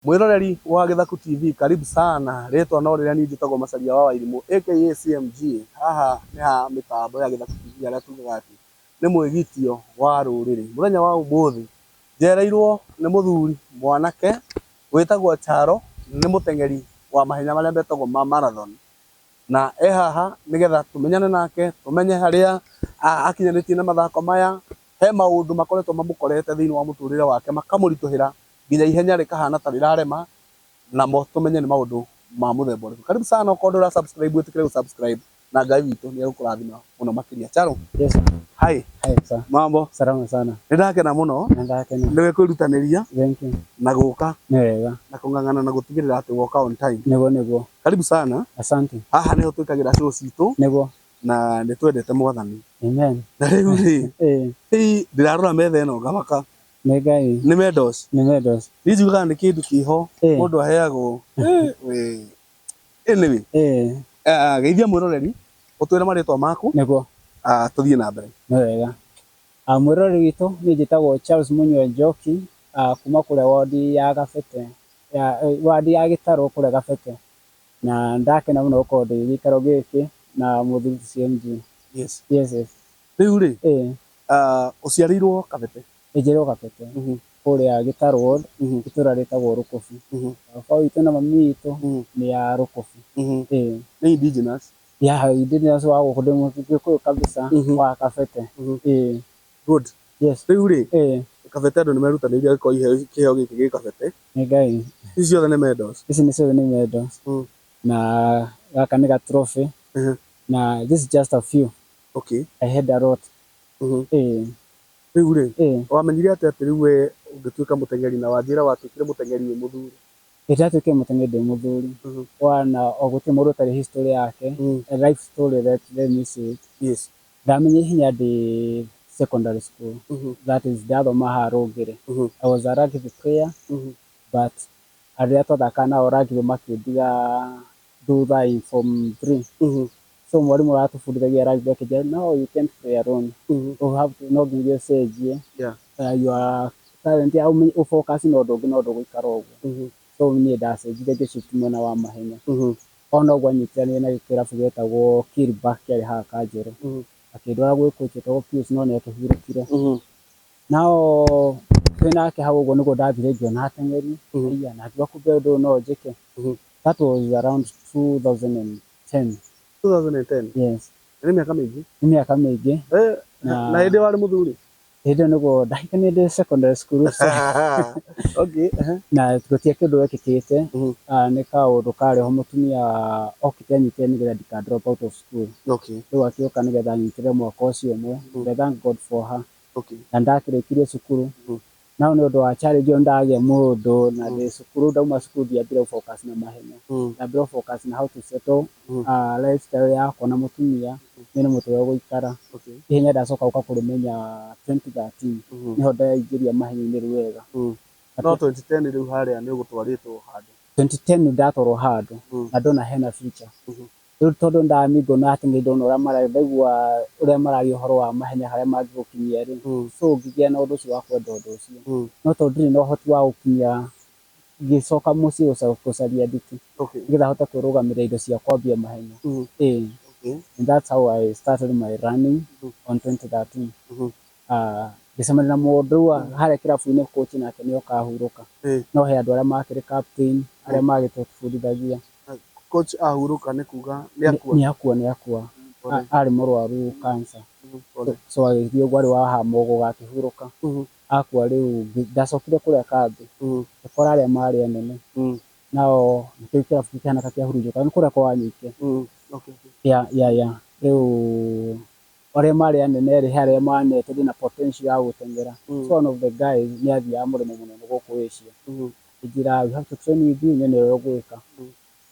Mwiroreri wa Githaku TV, karibu sana. Retwa no riria ni njitagwo Macharia wa Wairimu aka CMG. Haha ni ha mitambo ya Githaku TV aria tugaga ati ni mwigitio wa ruriri. Muthenya wa umuthi njereirwo ni muthuri mwanake witagwo Charo, ni mutengeri wa mahenya maria betagwo ma marathon, na haha nigetha tumenyane nake, tumenye haria akinyanitie na mathako maya. He maundu makoretwo mamukorete thiini wa muturire wake makamurituhira nginya ihenya rikahana ta rirarema, na mo tumenye ni maundu ma muthemba uriku. Karibu sana, ukorwo ndura subscribe witikire subscribe, na Ngai witu ni agukurathima muno makiria. Charo, yes hi sir, mambo salama sana. Ndakena muno, Ndakena ndiwe kwirutaniria thank you na guka ni wega na kung'ang'ana na gutigirira ati woka on time. Niguo Karibu sana, asante. haha niho twikagira show citu Niguo na ni twendete Mwathani. amen. Na riu ri ndirarora metha ino ngamaka Nĩ Ngai ni medals nĩ medals njugaga ni kindu kiho mundu aheagwo we anyway geithia mwiroreri utwire maritwa maku niguo tuthie na mbere. Nĩ wega. Mwiroreri witu ni njitagwo Charles Munywa Njoki, kuma kuria wodi ya Gabete, wodi ya Gitaro kuria Gabete, na ndakena muno gukorwo ndi gikaro giki na muthuri CMG. Yes yes riu ri uciarirwo Kabete? Ijirwo Gabete kuria Gitaro ward, itura ritagwo Rukobi. Baba witu na mami witu ni ya Rukobi. Ni indigenous ya indigenous wa gukundi mutiko kabisa wa Gabete. Good. Yes riu ri Kabete andu ni merutaniria ko kiheo giki gi Kabete. Nĩ Ngai. Ici ciothe ni medals? Ici ni ciothe ni medals. Na gaka ni ga trophy. Na this is just a few. Okay. I had a lot. Riu ri wamenyire ati riu we ungituika mutengeri na wanjira watuikire mutengeri wi muthuri? Ndatuikire mutengeri ndi muthuri. Wana oguti mundu tari history yake, a life story that let me say. Yes. Ndamenye hinya ndi secondary school. That is ndathoma ha Rungiri. I was a rugby player, but aria twathaka nao rugby makindiga thutha in form 3. So mwalimu aratubundithagia rugby akija, no you can't play alone. You have to no nginya ucenjie. You are talent ya focus no ndungi no ndugikara uguo. So ni ndacenjire ngĩshift mwena wa mahenya. Ona ũguo anyitanĩire na kĩrabu gĩtagwo Kilback kĩarĩ haha Kanjĩrũ. Akĩndwara gwĩ coach wĩtagwo Pius no nĩakĩhurũkire. Nao twĩnake hau ũguo nĩguo ndathire ngĩona ateng'eri na ngiuga kumbe ũndũ ũyũ no njĩke. That was around 2010. 2010? Yes. Ni miaka mingi? Ni miaka mingi. Na hĩndĩ warĩ mũthuri? Hĩndĩ nĩguo ndahikanie ndĩ secondary school. Okay. Na gũtirĩ kĩndũ gĩkĩkĩte, nĩ kaũndũ karĩ ho mũtumia okĩte anyitire nĩgetha ndika drop out of school. Okay. Rĩu akĩũka nĩgetha anyitĩre mwaka ũcio ũmwe. I thank God for her. Okay. Na ndakĩrĩkirie cukuru. Now nĩ ũndũ wa challenge ndagĩa mũndũ na ndĩ cukuru, ndauma cukuru ndiambire focus na mahenya. Ndaambire focus na how to settle lifestyle yakwa na mũtumia nĩ mũtwe gũikara. Ihenya ndacoka gũka kũrĩmenya 2013 niho ndaingĩria mahenya-inĩ rĩu wega. No 2010 rĩu harĩa nĩ ũgũtwarĩtwo handũ? 2010 ndatwarwo handũ na ndona hena future. Rĩu tondũ ndamingwo na ateng'eri ndona ũrĩa mararia, ndaigua ũrĩa mararia ũhoro wa mahenya harĩa mangĩgũkinyia rĩ, so ngĩgĩa na ũndũ ũcio wa kwenda ũndũ ũcio. No tondũ ndirĩ na ũhoti wa gũkinyia, ngĩcoka mũciĩ gũcaria nditi nĩgetha hote kwĩrũgamĩrĩra indo cia kwambia mahenya. And that's how I started my running on 2013. Ngĩcemania na mũndũ harĩa kĩrabu-inĩ coach nake nĩ akahurũka. No he andũ arĩa makĩrĩ captain arĩa magĩtũbundithagia. Coach ahurũka nĩ kuga nĩ akua arĩ mũrwaru cancer. So agĩthiĩ ũguo arĩ wahama ũguo gakĩhurũka. Akua rĩu ndacokire kũrĩa kambĩ ngĩkora arĩa marĩ anene nao nĩkĩo kĩrabu kĩhana ta kĩahurunjũka nĩ kũrĩa kwa Nyike. Rĩu arĩa marĩ anene rĩ harĩa manete ndĩ na potential ya gũteng'era. So one of the guys nĩ athiaga mũrĩmo mũnene gũkũ Asia. Njĩra we have to train with you, nyone ũrĩa ũgwĩka.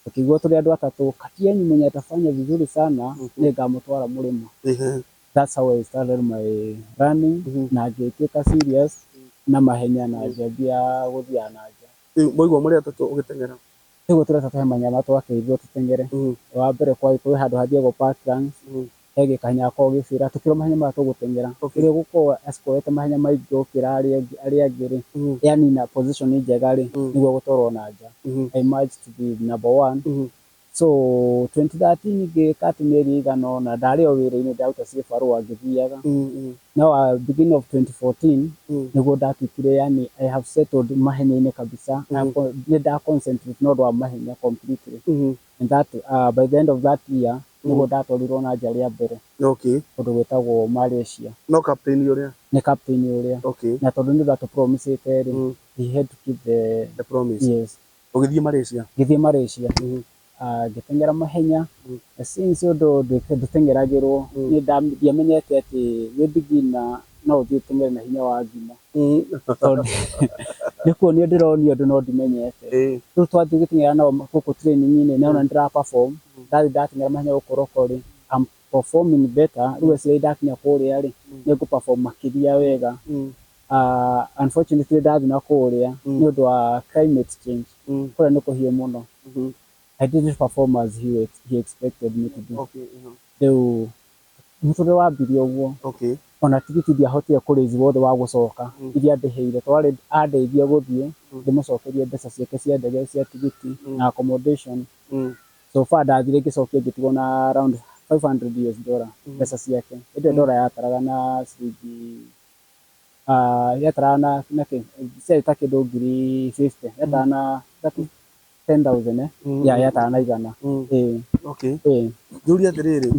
Tukigua tuli andũ atatũ, kati yenyu mwenye atafanya vizuri sana nigamutwara mũrĩmo. That's how I started my running na ngĩtuĩka serious na mahenya na njambia gũthiĩ na nja. Mũigua mũrĩ atatũ ũgĩteng'era? Rĩu tũrĩ atatũ he manyama twakĩirwo tũteng'ere. Wa mbere kwĩ handũ hathiagwo Parklands, hege kanya ko gifira tukiro mahenya ma tugutengera ire guko escalate mahenya maingĩ okira ari agire yani na position njega ri niguo gutorwo na nja I managed to be number 1 so 2013 gikati meri igano na ndari o wira-ini ndauta cibarua ngithiaga now beginning of 2014 niguo ndatukire yani I have settled mahenya-ini kabisa ni da concentrate no wa mahenya completely and that by the end of that year niguo ndatorirwo na nja ria mbere undu gwitagwo Malaysia no captain uria ni captain uria na tondu ni that promise ri he had to keep the promise yes ugithie Malaysia ngitengera mahenya since undu ndutengeragirwo ni ndiamenyete ati we beginner no uthie tengere na hinya wa ngima nikuo ni ndironio undu no ndimenyete tu twathie gitengera na guku training-ini na ndira perform ndatengera mahenya gukorokori I'm performing better riwe sire ndakinya kuria ri ni gu perform makiria wega unfortunately ndathi na kuria ni undu wa climate change kuria ni kuhie muno I didn't perform as he expected me to do. Rĩu mũtũrĩre wambirie ũguo ona tigiti ndiahotire kũrĩthi wothe wa gũcoka iria ndĩhĩire twarĩ andeithia gũthiĩ ndĩmũcokerie mbeca ciake cia ndege cia tigiti na accommodation so far ndathire ngĩcokia ngĩtigwo na around $500 mbeca ciake ĩndĩ ndora yataraga na ciringi yataraga na kĩ ciarĩ kĩndũ ngiri 50 yataraga na 10,000 yataraga na igana Julia atiriri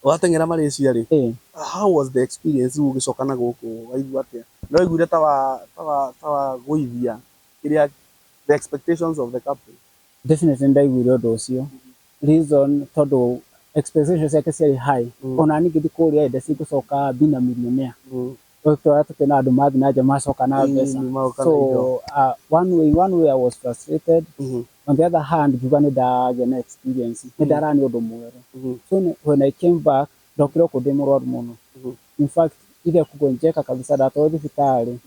watengera Malaysia ri how was the experience ugicokana guku waigua atia no iguire tawa guithia kiria the expectations of the couple definitely ndaiguire undu ucio reason tondu expectations yake ciarĩ high ona ni ngithi kuria ende cigucoka bina millionaire twara tukena andu mathi na nja macoka na mbeca so one way I was frustrated on the other hand ngiuga ni ndagĩa na experience ni ndarani undu mweru so when I came back ndokire kundi mũrwaru mũno in fact ile kugonjeka kabisa ndatwarwo thibitari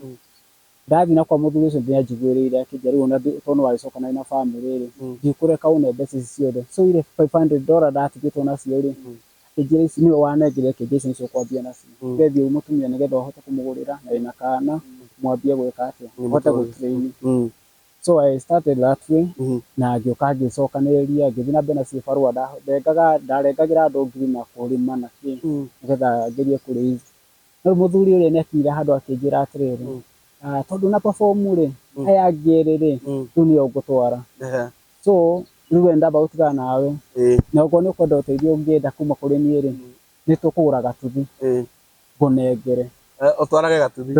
ndathi na kwa muthuri ucio ndianjiguĩrĩire akĩnjĩra rĩu ona tondu wagĩcokana na family ri ndikũreka une mbeca ici ciothe so ile $500 ndatigĩtwo nacio ri akĩnjĩra ici niwe wanengire akĩnjĩra ici nicio ũkwambia nacio ngethi mũtumia nĩgetha ũhote kũmũgũrĩra na wĩna kana mwambie gwĩka atĩa ũhote gũtrain so I started that way na ngĩũka ngĩcokanĩrĩria ngĩthiĩ na mbere na cibarua ndarengagĩra andũ ngiri na kũrĩma na kĩ nĩgetha ngerie kũrĩithi no mũthuri ũrĩa nĩakinyire handũ akĩnjĩra atĩrĩrĩ tondu na perform ri aya angĩ rĩ rĩu nĩo ngũtwara so rĩu we ndamba gũtigana nawe na ũguo nĩ ũkwenda ũteithio ũngĩenda kuma kũrĩ niĩ rĩ nĩ tũkũgũra gatuthi ngũnengere ũtwarage gatuthi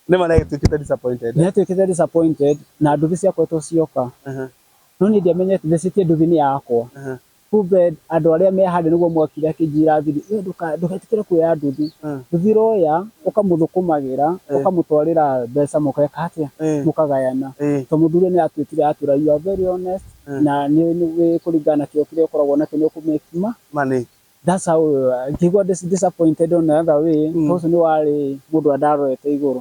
nĩma nĩatuĩkĩte disappointed na nduthi ciakwa cioka no niĩ ndiamenyete thecitie nduthi nĩ yakwa kumbe andũ arĩa me handũ nĩguo mwakire akĩnjĩra thiri ndũgetĩkĩre kuoya nduthi nduthi roya ũkamũthũkũmagĩra ũkamũtwarĩra mbeca mũgeka atĩa mũkagayana to mũthuri nĩ atuĩkire atwĩra you are very honest na nĩ kũringana na kĩo kĩrĩa ũkoragwo nakĩo nĩ ũkũmake money that's how ngĩigua disappointed on the other way tondũ nĩ warĩ mũndũ ndarorete igũrũ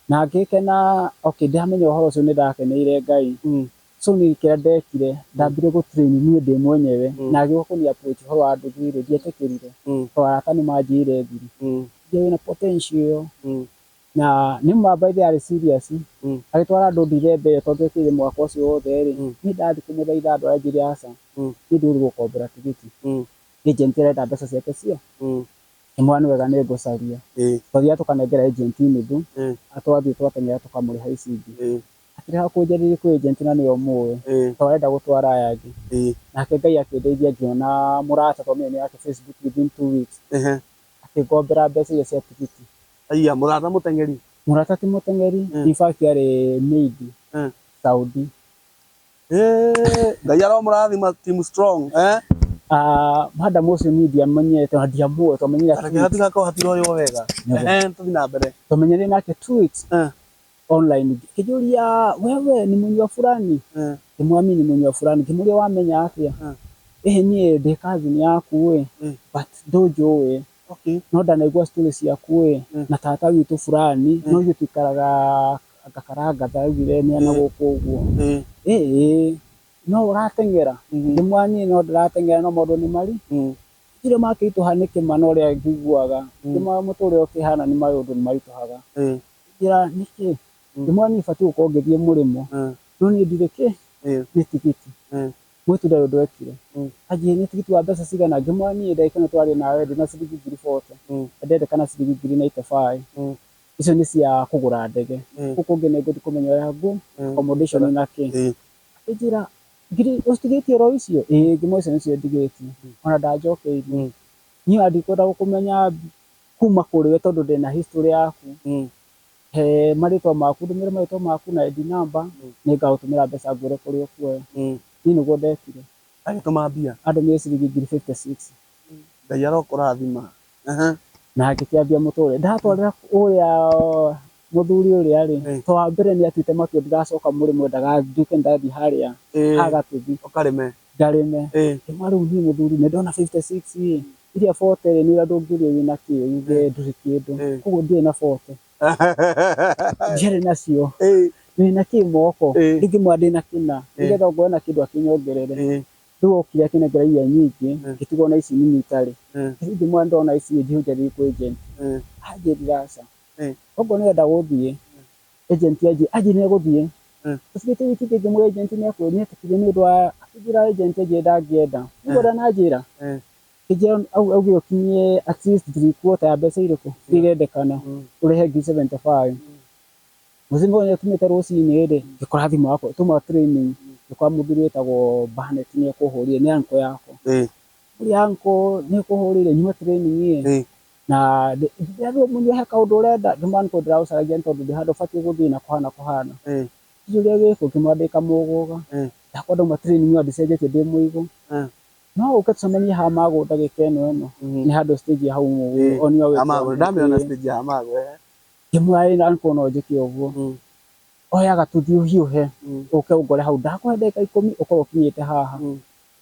na ngĩkena okay ndamenya ũhoro ũcio nĩ ndakeneire Ngai so ni kĩrĩa ndekire ndambire gũtrain niĩ ndĩ mwenyewe na ngĩũka kũni approach ũhoro wa nduthi rĩ ndietĩkĩrire tondũ arata nĩ manjĩrire thiri ndĩ na potential na nĩ by the way serious agĩtwara andũ ndithembe ĩyo tondũ ekĩire mwaka ũcio wothe rĩ niĩ ndathi kũmũthaitha andũ anjĩre aca niĩ ndĩrĩ gũkombora tigiti agent ĩrenda mbeca ciake cio ĩmwe nĩ wega nĩ ngũcaria twathia tũkanengera agent nuthu atwathiĩ twatengera tũkamũrĩha ici ingĩ akĩrĩha kũnjarĩria kwĩ agent na nĩyo mũĩ tondũ arenda gũtwara aya angĩ nake Ngai akĩndeithia ngĩona mũrata tondũ nĩ yake Facebook within 2 weeks akĩngombera mbeca iria cia tigiti mũrata ti mũteng'eri in fact arĩ maid Saudi Ngai aromũrathima team strong madam ũcio niĩ ndiamenyete na ndiamũĩ twamenyire hatiroywo wega tũthiĩ na mbere twamenyire nake 2 weeks online kijuria wewe ni mwenye fulani kimwamini mwenye fulani kimuria wamenya atĩa niĩ ndĩ cousin yaku we but ndũnjũĩ no ndanaigua story ciaku we na tata witũ fulani no ithuĩ tuikaraga Gakaranga thaugire nĩ ana gũkũ ũguo no uratengera ndimwani no ndiratengera no maundu ni mari kire makituha ni kimano ria ngiguaga ndima muture ukihana ni maundu ni marituhaga kira niki ndimwani fati ukongethie murimo no ni ndireke ni tikiti mwitu nda ndwekire aje ni tikiti wa mbeca cigana ngimwani ndaikana twari nawe ndina ciringi 40 ndende kana ciringi 95 icio ni cia kugura ndege kukungi ni nguthi kumenya yangu accommodation nake ejira ngiri ustigetie ro icio ngimo icio nicio ndigetie ona ndajokeirie ni andikora kumenya kuma kuri we tondu ndina history yaku he marito maku ndumire marito maku na ID number ni ngautumira mbeca ngure kuri okuoya ni niguo ndekire agituma mbia andu me ciringi 56 ngai arokurathima na akikiambia muture ndatwarira uria muthuri uria ri to mbere ni atwite makio ndigacoka muri mwendaga nduke ndathi haria agatuthi ukarime ndarime maru ni muthuri ne ndona 56 iria 40 ni ndungirie wina kio uge nduri kindu kugo ndie na 40 jere nacio wina kimoko ndingi mwandi na kina ndigetha ngona kindu akinyongerere nduo kiria kinengeraia nyingi gitugo na ici nini itari ndi mwando na ici njihunjeri ku agent ajirasa ogo ni nda guthie agent aje ni guthie usibite wiki mu agent ni akwoni atikire ni ndwa akijira agent aje ndagienda ngora na njira kijira au giokinye at least 3/4 ya mbeca iriku irendekana urehe 75 muzingo ni tumite rucini ri ngikora thimu yako tuma training kwa muthuri wetagwo Barnett ni kuhurie ni anko yako uri anko ni kuhurire nyuma training na ndio munyo heka undu urenda ndimani ko ndirausaragia tondu ndihando fati guthii na kuhana ijuria giko kimwandika muguga ndakwenda ma training yo ndicenjetie ndi muigo no ukatsomenya ha mago ndagika eno ni hando stage hau mugu onio we amago ndamena stage ha mago kimwai na anko no jiki oguo oya gatuthi uhiuhe uke ugore hau ndakwenda 10 uko ukinyite haha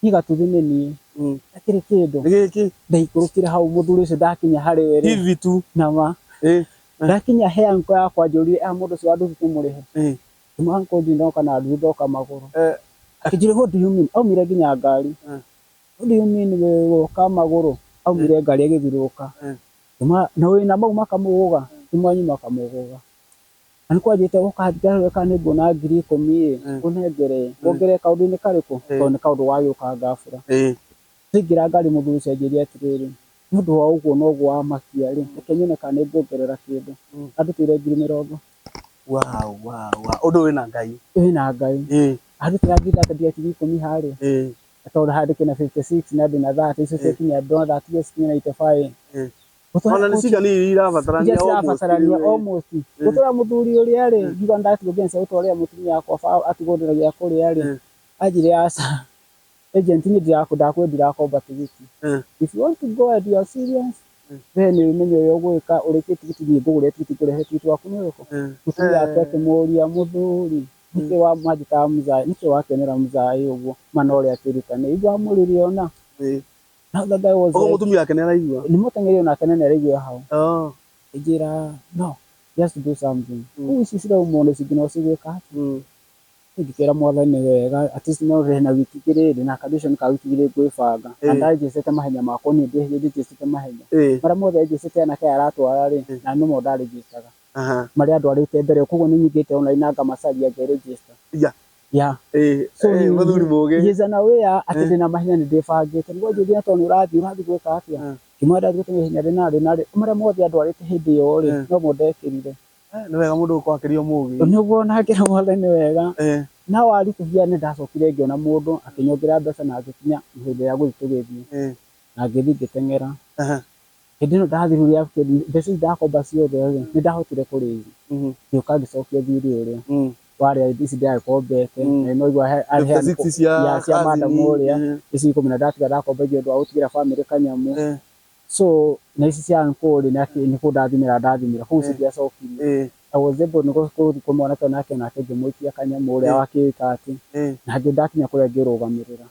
igatuthi nini akiri kindu giki ndaikurukire hau muthuri ucio ndakinya hari were hivi tu nama ndakinya he anko yakwa njuri mundu ucio andu tumurihe anko ndindoka na ndoka maguru akijire ho do you mean aumire ginya ngari what do you mean we woka maguru aumire ngari agithiruka na wina mau makamuga timwanyi makamuga aniko jete ukathikara weka ni ngona ngiri 10 unengere ngere kaundu ni kariku to ni kaundu wayuka ngafura ngira ngari muthuri cenjeria atiriri nundu wa uguo no gwa makia ri kenyene kana ngongerera kindu andutire 20,000 wow undu wina ngai andutira ngira tadia 10 hari atondu handike na 56 na ndina 30 icio cikinya ndona 30 cikinya 85 ona ni ciga ni irabatarania almost gutura muthuri uria ri ngiga ndati gugenza utoria mutumia akwa atigonderagia kuria ri ajire asa agent ni ndakunda kwendira komba tigiti if you want to go and you are serious then umenye yo gwika ureke tigiti ni ngugure tigiti kurehe tigiti waku ni uko mutumia atete muria muthuri nike wa majita muzai nike wakenera muzai uguo manore atirikane igwa muriri ona now the guy was mutumia akenera igwa ni mutengerio na kenene rigio hau ejira no just do something ucisira umuntu sigino sigwika ngikera mwathani wega at least no rena wiki kiriri na condition ka wiki kiriri gwibanga andaje sete mahenya mako ni ndi sete mahenya mara mothe je sete na kaya aratwara ri na no moda registaga mari andu arite mbere kugo ni nyigite online na ngamacaria nge register so muthuri muge yeza na wea atinde na mahenya ni ndibangite ngo njuria to ni urathi gwika atia kimwenda gutime hinya rina mara mothe andu arite hindi yo ri no mondekirire ni wega mundu kwakirio mugi niguo nake mwathani wega na warituhia ni ndacokire ngiona mundu akinyongera mbeca na agikinya hindi ya guthitugithie na ngithi ngitengera hindi no ndathiruria mbeca ndakomba ciothe ni ndahotire kurithi ngiuka ngicokia thiri uria waria ici ndakombete no igwa ya cia madam uria ici 10 ndatiga ndakombethio ndu autigira family kanyamu so na ici cia nkuri ni kundathimira kuu ciacokirie I was able to kumona kana kana ngimwikia kanyamu uria wakikati na ndakinya kuria ngirugamirira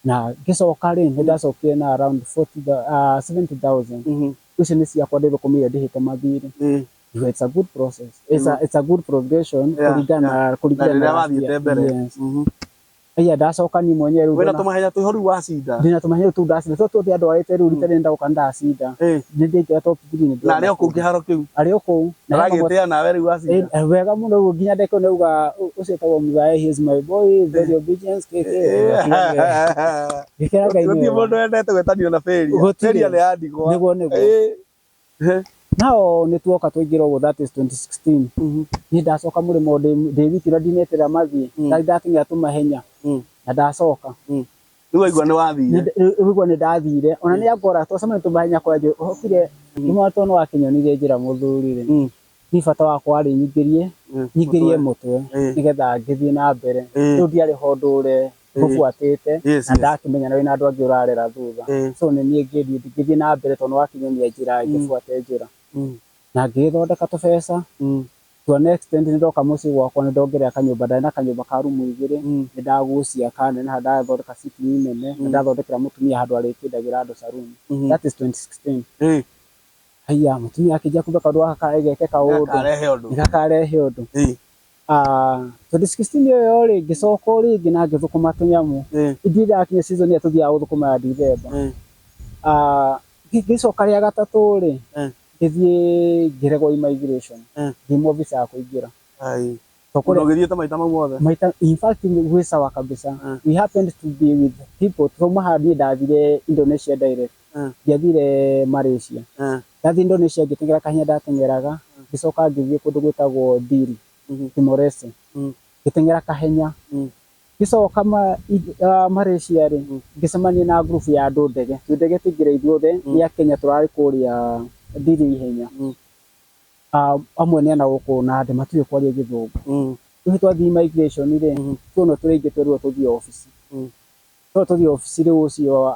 na ngicoka ri ndacokie na around 70,000 ici ni cia kwa ndiro kumia ndihite mathiri it's a good process it's a good progression kuringana na wathiete mbere Aya ndacoka ni mwenyewe rĩu wena tũmahenya twĩho rĩu wacinda ndina tũmahenya tu ndacinda tuothe andwarĩte rĩu rita rĩrĩa ndagoka ndacinda nĩndĩingĩra top 3 na arĩ o kũu kĩharo kĩu arĩ o kũu aragĩtĩa nawe rĩu wacinda wega mũno rĩu nginya ndeko nauga ũcio etagwo Muthaya he is my boy very obedient gĩkĩra Ngai gũtirĩ mũndũ wendete gwĩtanio na Feria nĩ yandigwa nĩguo nao nĩ tuoka twaingĩra ũguo that is 2016 niĩ ndacoka mũrĩmo ndĩ wiki ũrĩa ndinetĩra mathiĩ ndateng'era tũmahenya na ndacoka rĩu waigua nĩ wathire rĩu nĩ ndathire ona nĩ angora twacemania tũmahenya kwanjũ ũhokire nĩmwatwo nĩ wakinyonire njĩra mũthuri-rĩ ni bata wakwa arĩ nyingĩrie mũtwe nĩgetha ngĩthiĩ na mbere rĩu ndiarĩ ho ndũre ngũbuatĩte na ndakĩmenya na wĩna andũ angĩ ũrarera thutha so nĩ niĩ ngĩthiĩ na mbere tondũ wakinyonia njĩra ngĩbuate njĩra na ngĩthondeka tũbeca to an extent nĩndoka mũciĩ gwakwa nĩndongerera kanyũmba ndarĩ na kanyũmba ka rumu 2 nĩndagũcia kanene na ndathondeka sitting nene na ndathondekera mũtumia handũ arĩkĩndagĩra andũ saloon that is 2016 haya mũtumia akĩnja kumbe kaũndũ gaka karegekeka ũndũ gakarehe ũndũ 2016 ĩyo rĩ ngĩcoka rĩngĩ na ngĩthũkũma tũnyamũ ithuĩ ndakinya season ya tũthiaga gũthũkũma ya December ngĩcoka rĩa gatatũ rĩ ngĩthiĩ ngĩregwo immigration ngĩimwo visa ya kũingĩra ũgĩthiĩte maita mau mothe in fact gwĩ sawa kabisa we happened to be with people from niĩ ndathire Indonesia direct ndiathire Malaysia ndathire Indonesia ngĩteng'era kahinya ndateng'eraga ngĩcoka ngĩthiĩ kũndũ gwĩtagwo Dili Timor-Leste ngĩteng'era kahenya ngĩcoka Malaysia rĩ ngĩcemania na group ya andũ ndege tũingĩra ithuothe nĩ a Kenya tũrarĩ kũrĩa Dili ihenya amwe nĩ ana gũkũ na andũ matiũĩ kwaria Gĩthũngũ rĩu twathiĩ immigration rĩ tuona tũrĩngĩ twerwo tũthiĩ obici tũthiĩ obici rĩu ũcio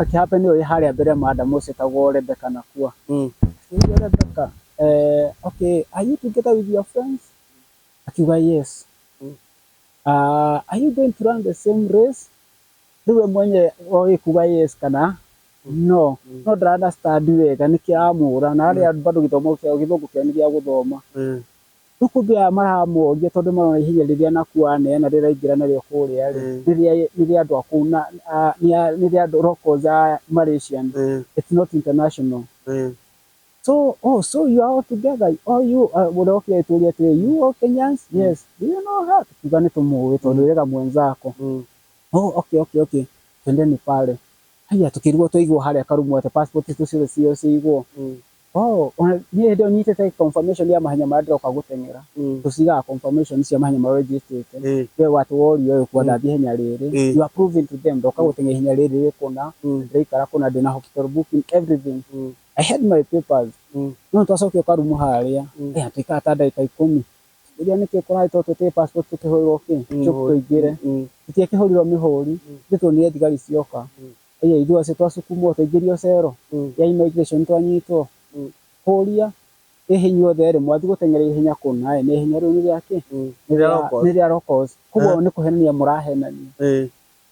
akĩhappen nĩ harĩa mbere madam ũcio etagwo Rebecca Nakua Rebecca okay are you together with your friends akiuga yes are you going to run the same race rĩu mwenye kuga yes kana no ndĩra-understand wega nĩkĩamũra na arĩa bado gĩthomo kĩao Gĩthũngũ kĩao nĩ gĩa gũthoma rĩu kumbe maramũria tondũ marona ihinya rĩrĩa Nakua aneana rĩraingĩra narĩo kũrĩa rĩ nĩ rĩa andũ a kũu nĩ rĩa andũ locals a Malaysian it's not international so you are all together you mũndũ akĩturia atĩrĩ you all Kenyans yes do you know her tuga nĩ tũmũĩ tondũ wega mwenzako okay twendeni pale haya tukirwo tũigwo harĩa karumu ate passport tucio ciigwo niĩ hĩndĩ ĩyo nyitĩte confirmation ya mahenya marĩa ndĩroka gũteng'era tũcigaga confirmation cia mahenya marĩa registrĩte we watworio ũyũ kwa ndathiĩ ihenya rĩrĩ you are proving to them ndoka gũteng'era ihenya rĩrĩ kũna ndĩraikara kũna ndĩna hospital booking everything I had my papers no twacokio karumu harĩa tuikaga ta ndagĩka 10 rĩrĩa nĩkĩo kũraĩ twĩtĩe passport tũkĩhũrĩrwo tũingĩre tũtiakĩhũrirwo mĩhũri nĩtuonire thigari cioka ithuĩ acio twacukumwo tũingĩrio cero ya immigration twanyitwo kũria ihinya othe rĩ mwathiĩ gũteng'era ihenya kũna nĩ ihenya rĩu nĩ rĩake nĩ rĩa locals koguo nĩ kũhenania mũrahenania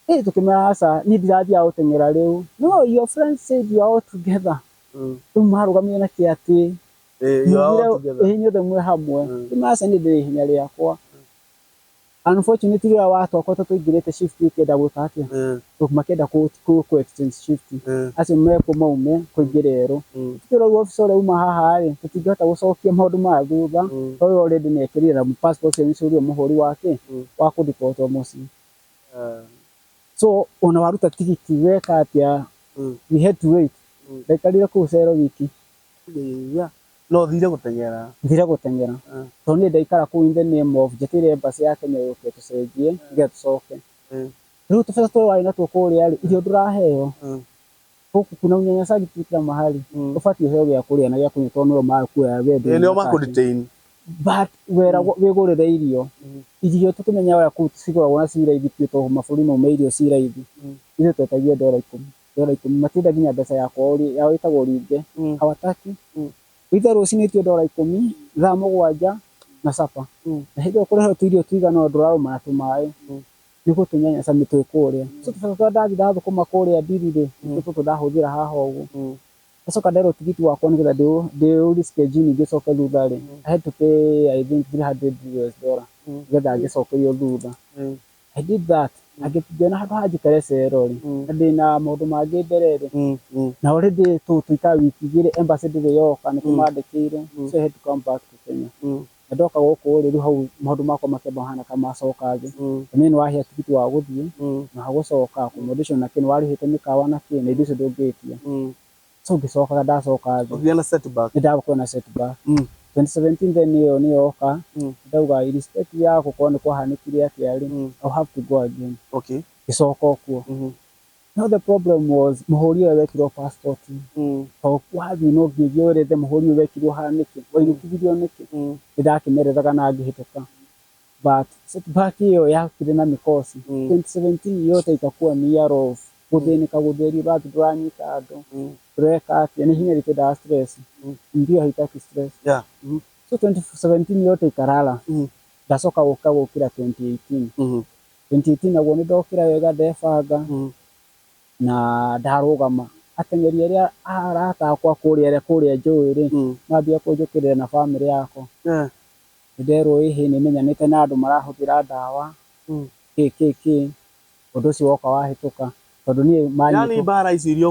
tũkĩmera aca niĩ ndirathiaga gũteng'era rĩu no your friends said you are all together rĩu marũgamire na kĩatĩ ihenya othe mwĩ hamwe aca niĩ ndĩrĩ ihenya rĩakwa unfortunately rĩrĩa watokota tũingĩrĩte shift ikĩenda gwĩka atĩa makĩenda ku exchange shift acio maume kũingĩra erũ tũkĩrorwo officer ũrĩa uma haha rĩ tũtingĩhota gũcokia maũndũ ma thutha tondũ already nĩ ekĩrire passport ĩyo mũhũri wake wa kũribotwo mũciĩ so ona waruta tigiti weka atĩa we had to wait ndaikarire kũu cero wiki no thire gũteng'era tondũ niĩ ndaikara kũu in the name of njetĩire embassy ya Kenya yũke tũcenjie nĩgetha tũcoke rĩu tũbeca tũrĩa warĩ natuo kũrĩa rĩ irio ndũraheo gũkũ kuna unyanya certificate mahali ũbatiĩ ũheo gĩa kũrĩa na gĩa kũnyua tondũ nĩo makuoya wendo nĩo makũ-detain but wĩgũrĩre irio tũkĩmenya ũrĩa kũu cigũragwo na ciraithi biũ tondũ mabũrũri mau me irio ciraithi ithuĩ twetagio $10 matinda nginya mbeca yakwa yao ĩtagwo ringe hawataki ithe rũcinĩ tio $10 thaa 7 na sapa na hĩndĩ ĩyo kũrehe tũirio tũigana ũndũ ũrauma na tũmaĩ nĩguo tũnyanyaca mĩtwe kũrĩa so tũcoka ndathi ndathũkũma kũrĩa Dili rĩ tũtũ ndahũthĩra haha ũguo ndacoka nderwo tigiti wakwa nĩgetha ndĩũreschedule ngĩcoke thutha rĩ I had to pay I think $300 nĩgetha ngĩcokerio thutha I did that angĩkĩona handũ hanjikare cerori na ndĩna maũndũ mangĩ mbere na already tũikara wiki 2 embassy ndĩrĩ yoka nĩtũmandĩkĩire so I had to come back to Kenya na ndoka gũkũ rĩu hau maũndũ makwa makĩamba mahana ta macoka thĩ niĩ nĩwahĩa tigiti wa gũthiĩ na gũcoka accommodation na kĩ nĩwarĩhĩte mĩkawa na kĩ na indo icio ndũngĩtia so ngĩcokaga ndacoka thĩ nĩndagũkorwo na setback 2017 then nĩyo yoka ndauga irrespective ya gũkorwo nĩ kwahanĩkire atĩa rĩ I'll have to go again ngĩcoka kuo. Now the problem was mũhũri ũyũ wekirwo passport to wathiĩ no nginya ũrethe mũhũri ũyũ wekirwo haha nĩkĩ waiyũkithirio nĩkĩ ndakĩmerethaga na ngĩhĩtũka but setback ĩyo yakire na mĩkosi 2017 yote ikakuwa ni year of gũthĩnĩka gũtheri ũrathi ndũranyita andũ ndũreka atĩa nĩ hinya rĩtwendaga stress ndio haitaki stress so 2017 yote ikarara ndacoka gũkĩra 2018 naguo nĩndokĩra wega ndebanga na ndarũgama ateng'eri arĩa arata akwa kũrĩa njũĩ rĩ mambia kũnjũkĩrĩra na family yakwa nĩnderwo ĩhĩ nĩmenyanĩte na andũ marahũthĩra ndawa kĩ ũndũ ũcio woka wahĩtũka tondũ niĩ yani mbara ici irĩ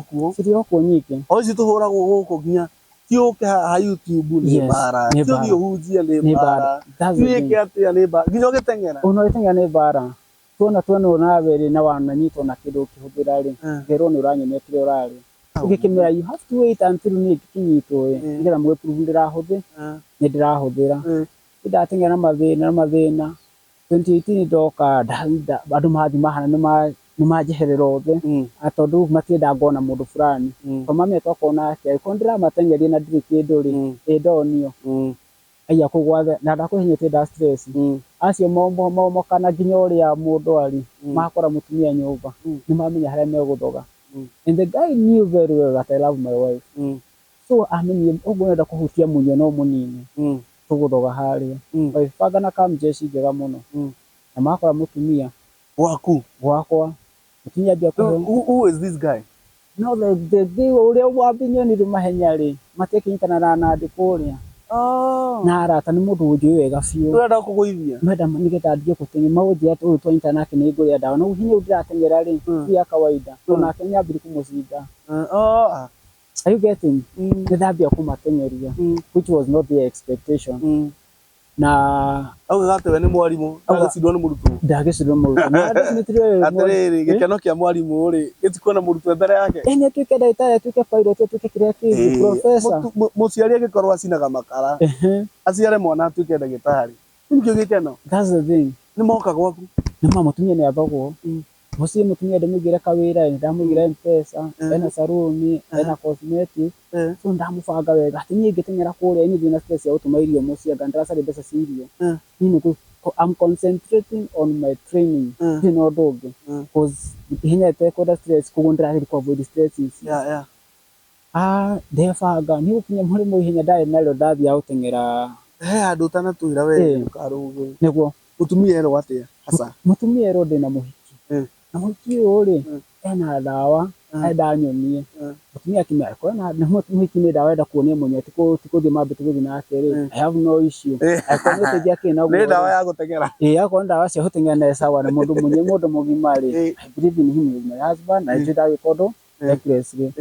okuo nyingĩ o ici tũhũragwo gũkũ nginya tiũke haha YouTube nĩ mbara tiũthiĩ ũhunjie nĩ mbara tiũke atĩa nĩ mbara nginya ũgĩteng'era nĩ mbara tuona nawe rĩ na wananyitwo na kĩndũ ũkĩhũthĩra rĩ ngerwo nĩ ũranyumia kĩrĩa ũrarĩ ũgĩkĩmera you have to wait until niĩ ngĩkinyitwo nĩgetha mũgĩprove nĩndĩrahũthĩra ndateng'era na mathĩna 2018 ndoka andũ mathi mahana nĩmanjeherera othe tondũ matienda ngona mũndũ fulani mamĩa twakona atĩa ko ndĩramateng'eria na ndirĩ kĩndũ rĩ ndonio aya kũgwatha na ndakũhinyĩtie nda stress acio momokana nginya ũrĩa mũndũ arĩ makora mũtumia nyũmba nĩmamenya harĩa megũthoga and the guy knew very well that I love my wife so amenye ũguo nenda kũhutia mũnyo no mũnini tũgũthoga harĩa banga na kamjeshi njega mũno na makora mũtumia gwakwa mũtumia ambia who is this guy no the guy ũrĩa wabinyonire mahenya rĩ matiakĩnyitana na andũ kũrĩa na arata nĩ mũndũ ũnjũĩ wega biũ ndĩrenda kũgũithia nĩgetha ndige gũteng'era maũnjĩra ũyũ twanyita nake nĩ ngũrĩa ndawa na hinya ũyũ ndĩrateng'era rĩ ti ya kawaida ona nyambire kũmũcinda are you getting nĩndambia kũmateng'eria which was not their expectation na auga atĩ we nĩ mwarimũ ndagĩcindwo nĩ mũrutwo atĩrĩrĩ gĩkeno kĩa mwarimũ rĩ gĩtikuona mũrutwo mbere yake nĩ atuĩke ndagĩtarĩ atuĩke pilot atuĩke kĩrĩa kĩngĩ professor mũciari agĩkorwo acinaga makara aciare mwana atuĩke ndagĩtarĩ nĩkĩo gĩkeno that's the thing nĩ moka gwaku nĩma mũtumia nĩ athogwo mũciĩ mũtumia ndĩmũigĩre kawĩra ndamũigĩre M-Pesa ena saruni ena cosmetic so ndamũbanga wega atĩ niĩ ngĩteng'era kũrĩa niĩ ndĩna stress ya gũtũma irio mũciĩ anga ndĩracaria mbeca cia irio niĩ I'm concentrating on my training ndĩ na ũndũ ũngĩ cause hinya ĩtekwenda stress koguo ndĩrageria avoid stress ici ndebanga nĩ gũkinya mũrĩmo ihenya ndarĩ narĩo ndathiaga gũteng'era he handũ ũtanatwĩra we ndũkarũge nĩguo mũtumia erwo atĩa hasa mũtumia erwo ndĩna mũhiki na mũhiki ũyũ rĩ ena ndawa enda nyonie mũtumia akĩmera kwona mũhiki nĩ ndawa enda kuonia mwenye tikũthiĩ mambĩte gũthiĩ nake rĩ I have no issue akonete kĩ naguo nĩ ndawa ya gũteng'era akorwo ndawa cia gũteng'era nĩ sawa na mũndũ mũgima rĩ I believe in him as my husband na nĩnjũĩ ndagĩka ũndũ recklessly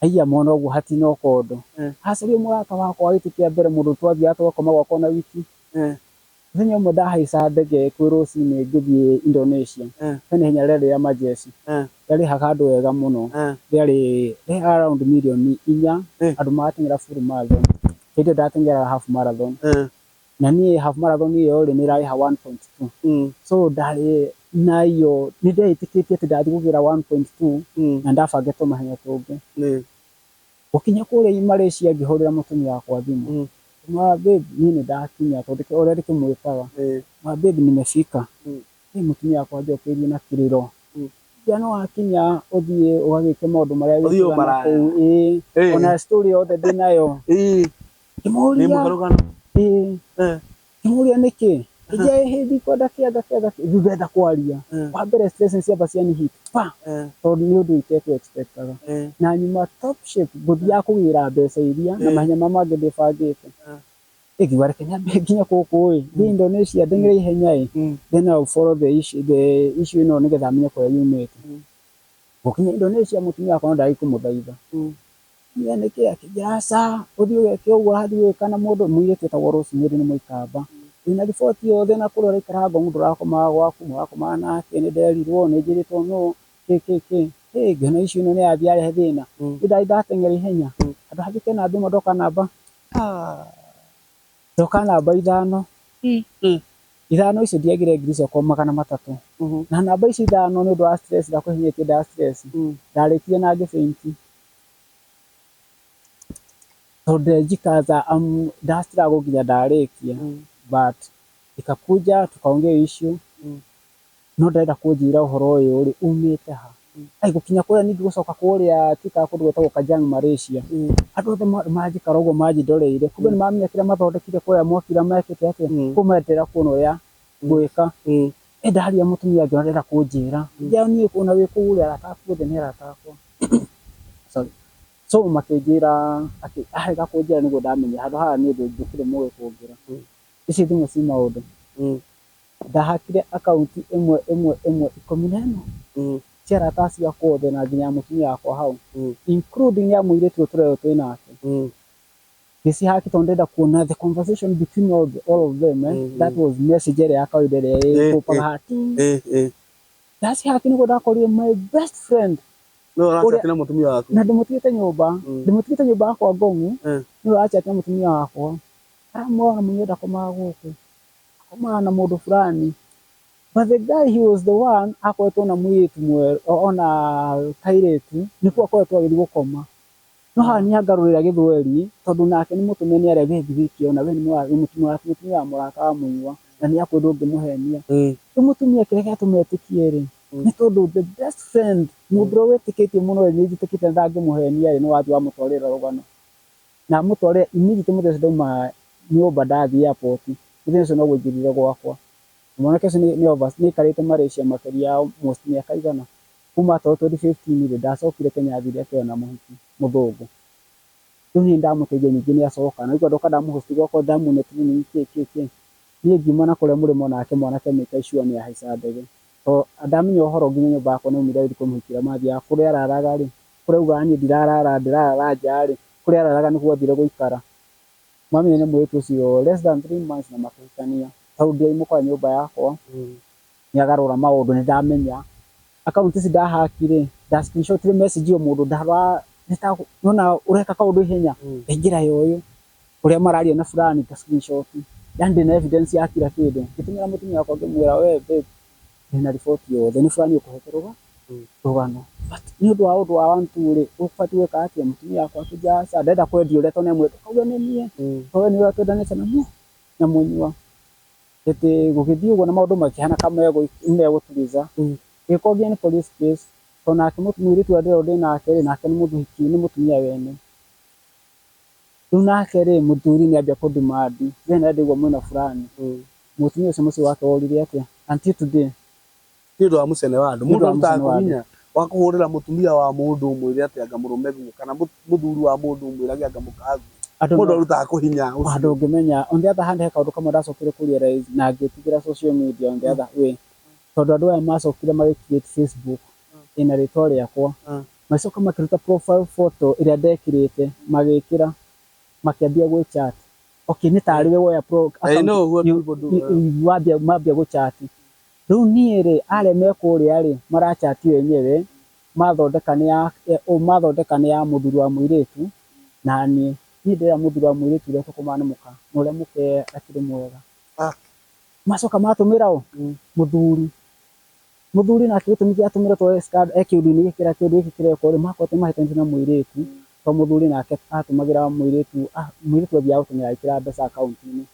aiya mona ũguo hatinoka ũndũ hacaria mũrata wakwa gĩtĩ kĩa mbere mũndũ twathiaga tũgakoma gwakwa na wiki mũthenya ũmwe ndahaica ndege kwĩ rũcinĩ ngĩthiĩ Indonesia hena ihenya rĩarĩ rĩa majeshi rĩarĩhaga andũ wega mũno rĩarĩ around milioni 4 andũ magateng'era full marathon hĩndĩ ndateng'eraga half marathon na niĩ half marathon ĩyo rĩ nĩrarĩha 1.2 so ndarĩ nayo nĩndeĩtĩkĩtie atĩ ndathiĩ kũgĩra 1.2 na ndabangĩte tũmahenya tũngĩ gũkinya kũrĩa Malaysia ngĩhũrĩra mũtumia wakwa thimũ babe niĩ nĩndakinya tondũ ũrĩa ndĩkĩmwĩtaga babe nimefika mũtumia wakwa anjokeirie na kĩrĩro no wakinya ũthiĩ ũgagĩke maũndũ marĩa wĩkĩgana kũu ona story yothe ndĩnayo kĩmũria nĩkĩ hĩndĩ kwenda kĩaga thutha kwaria wa mbere stress ciamba cianihit tondũ nĩ ũndũ itekũ-expectaga na nyuma top shape ngũthiaga kũgĩra mbeca iria na mahenya mangĩ ndĩbangĩte Ekiware Kenya bekinya koko Indonesia dengere ihenya then I'll follow the issue no nigetha amenye kwa yumete gokinya Indonesia mutumia akona ndari kumuthaitha nike akijasa uthi ugeke uguo hathi wikana mundu mwirite ta Rosemary ni muikamba ina riboti yothe na kurora ikarago mundu rakoma gwaku murakoma nake ni nderirwo ni njiritwo no ngena issue no ni athiare thina ndai ndatengera ihenya andu hathike na thimo ndoka namba ndoka namba 5 ithano icio ndiagire ngirico kwa 300 na namba ici ithano ni undu wa stress da kuhinyetie da stress ndarikie na ngifeinti tonde jikaza dastra goginya ndarikia but ikakuja tukaongea issue no ndaenda kunjira uhoro uyu uri umite ha ai gukinya kuria ningi gucoka kuria tika kundu gwetagwo Kajang Malaysia andu othe maji karogo maji ndoreire kumbe ni mamenya kira mathondekire kuria mwakira mekite ati kumetera kuno uria gwika ndaria mutumia ngi ndenda kunjira ya nie kuna wi kuria arataku othe ni aratakwa sorry so makijira ati ahega kunjira nigo ndamenya handu haha ni ndukire muwe kungira ici thimu ci maundu ndahakire account imwe 14 ciara tasi ya kuothe na nginya mutumia wakwa hau including ya muiretu tureo twinake gisi haki tondenda kuona the conversation between all of them that was message ya kawaida kupaga hati dasi haki nigo ndakorire my best friend no acha na mutumia wako na ndimutite nyumba yakwa Ngongu no acha na mutumia wakwa amona munyenda koma guku koma na mundu fulani. But the guy, he was the one akwetwo na mwitu mwe ona kairetu nikuo akwetwo agithii gukoma no hani agarurira githweri tondu nake ni mutumeni aria githikio na we ni mutumia wa muraka wa muiwa na ni akwetwo ngimuhenia ni mutumia kireke atumetikie ri ni tondu the best friend mundu wetikitie muno ni jitikite ndangimuhenia ri no wathi wa mutwarira rugano na mutware immediately muthe ndoma nyumba ndathi airport ithiso no gwinjirire gwakwa mwanake ni overs ni karite Malaysia makeria most miaka igana kuma 2015 ri ndacokire Kenya thire ke na muhiki muthungu tuni ndamuteithia nyingi ni acoka na ndoka ndamuhosti gwakwa ndamune training ni ngima na kure muri monake mwanake mika sure ni haica ndege to ndamenya uhoro nginya nyumba yakwa no mira kumuhikira mathia kure araraga ri kure uga ni ndirarara njari kure araraga ni gwathire guikara mami ni mwitu ucio less than 3 months na makahikania taudia imukwa nyumba yakwa nyagarura maundu ni ndamenya account ici ndahakire da screenshot message yo mundu ndara nona ureka kaundu ihenya ingira yoyo uria mararia na fulani ta screenshot yani na evidence ya kila kindu gitumira mutumia wakwa ngimwira we babe na report yo then fulani ukuheteruga rugano but ni undu wa wantu ri ufati weka ati mutumia wakwa kijasa ndenda kwendia uria tone mwetu kauga ni nie to ni wa twendanite na munywa ete gugithii uguo na maundu makihana kama gutuliza ikogia ni police case tona akimutumiri tu ndero ndinake nake ni mundu hiki ni mutumia wene tunake ri muthuri ni ambia kudimandi then ndigwa mwena fulani mutumia ucio muci wake orire atia until today ndio wa mucene wa andu mundu utakuhinya wakuhurira mutumia wa mundu mwire atia ngamurume guo kana muthuri wa mundu mwire agia ngamukagu mundu rutaga kuhinya andu ngimenya on the other hand he kaundu kamwe ndacokire kuria rais na ngitigira social media on the other way tondu andu aya macokire magicreate Facebook ina ritwa riakwa macoka makiruta profile photo iria ndekirite magikira makiambia gwi chat okay ni tariwe woya pro I know what people do mabia go chat riu nie ri are mekuria ri marachati wenyewe mathondeka ni ya muthuri wa muiretu na ni ndira muthuri wa muiretu ria tukumana muka nuria muke akiri mwega macoka matumira o muthuri na akitumithia atumira to scard ekiundu ni gikira kiundu gikire ko ri makote mahitanje na muiretu to muthuri nake atumagira muiretu athia gutumira ikira mbeca account-ini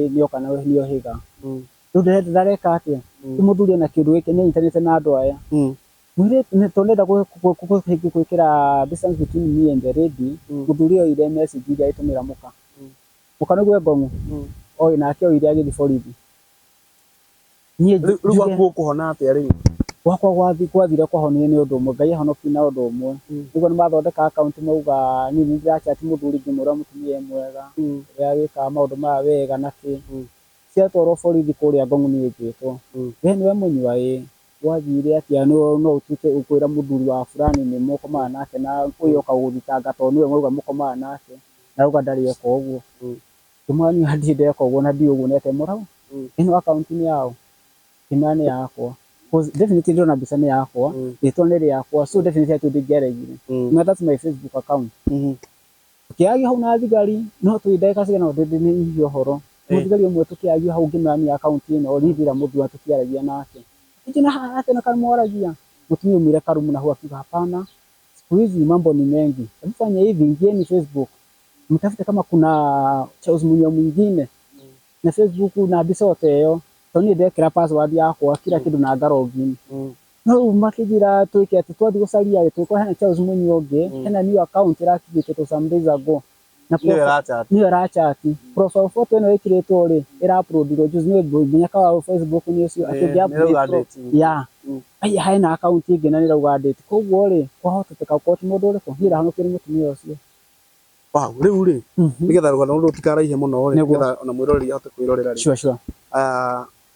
ni okana nio higa riu ndareka atia muthuri na kiundu giki ni internet na andu aya muiretu ni tondenda gwikira distance between me and the lady muthuri o ire message iria itumira muka niguo Ngongu oi nake o ire agithi borithi riu gwaku kuhona atia ri gwakwa gwathire kwahonire nĩ ũndũ ũmwe Ngai ahonokie na ũndũ ũmwe nĩguo nĩ mathondeka account mauga niĩ nĩ ndĩrachat mũthuri ngĩmwĩra mũtumia mwega ũrĩa wĩkaga maũndũ maya wega na kĩ ciatwarwo borithi kũrĩa Ngong niĩ njĩtwo we nĩwe mũnyua ĩ gwathire atĩa no ũtuĩke ũkwĩra mũthuri wa fulani nĩ mũkomaga nake na ũyũ oka gũthitanga tondũ nĩwe mwauga mũkomaga nake na rauga ndarĩ eka ũguo ngĩmwĩra niĩ ndirĩ ndeka ũguo na ndiũguo nete mũrau ĩno account nĩ yaũ ngĩmwĩra nĩ yakwa definitely ndĩrona mbica nĩ yakwa rĩtwa nĩ rĩakwa so definitely atĩ ndingĩaregire no that's my Facebook account tũkĩaria hau na thigari no ndagĩka cigana ũndũ nĩ ũhoro mũthigari ũmwe tũkĩaria hau ngĩmwĩra niĩ account ĩno rithira mũthuri tũkĩaragia nake na tena kamwaragia mũtumia umire Karumu na huwa akiuga hapana siku hizi mambo ni mengi hebu fanya hivi ingieni Facebook mtafute kama kuna Charles Munywa mwingine na Facebook na mbica yote ĩyo tondũ niĩ ndekĩra password yakwa kila kĩndũ na ngarogin no makĩnjĩra twĩke atĩ twathiĩ gũcaria twĩkora hena Charles Munywa ũngĩ hena new account ĩrakĩgĩte to some days ago na niyo rachati profile photo ĩno ĩkĩrĩtwo rĩ ĩra-uploadirwo juzi nĩ nginya kawa Facebook nĩ ũcio akĩngĩ ya hena account ĩngĩ na nĩrauga date koguo rĩ kwahoteteka gũkorwo ti mũndũ ũrĩkũ niĩ ndahonokirie mũtumia ũcio wow rĩu rĩ nĩgetha rũgano rũrũ rũtikaraihe mũno rĩ nĩgetha ona mwĩroreri ahote kwĩrorera rĩ sure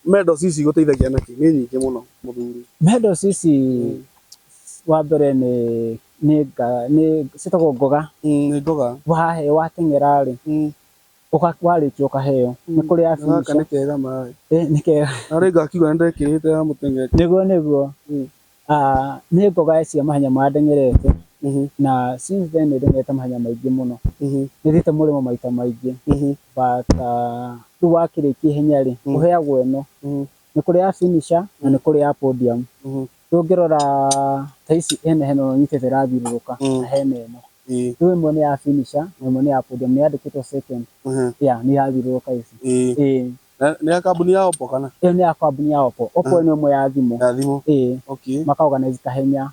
medals ici gũteithagia naki nĩ nyingĩ mũno mũthuri medals ici wa mbere nĩ citagwo ngoga nĩ ngoga waheo wateng'era rĩ warĩkia ũkaheo nĩ kũrĩ gaka nĩ kega maĩ nĩ kega arĩ ngakiuga nĩ ndekĩrĩte ya mũteng'eri nĩguo nĩ ngoga cia mahenya marĩa ndeng'erete na since then nĩ ndeng'erete mahenya maingĩ mũno nĩ thiĩte mũrĩmo maita maingĩ but rĩu wakĩrĩkia ihenya rĩ ũheagwo ĩno nĩ kũrĩ ya finisher na nĩ kũrĩ ya podium tũngĩrora ta ici hena ĩno nyitĩte ĩrathiũrũrũka na hena ĩno rĩu ĩmwe nĩ ya finisher na ĩmwe nĩ ya podium nĩ yandĩkĩtwo second nĩ yathiũrũrũka ici nĩ ya kambuni ya Oppo kana ĩyo nĩ ya kambuni ya Oppo ĩno ĩmwe ya thimũ makaorganize kahenya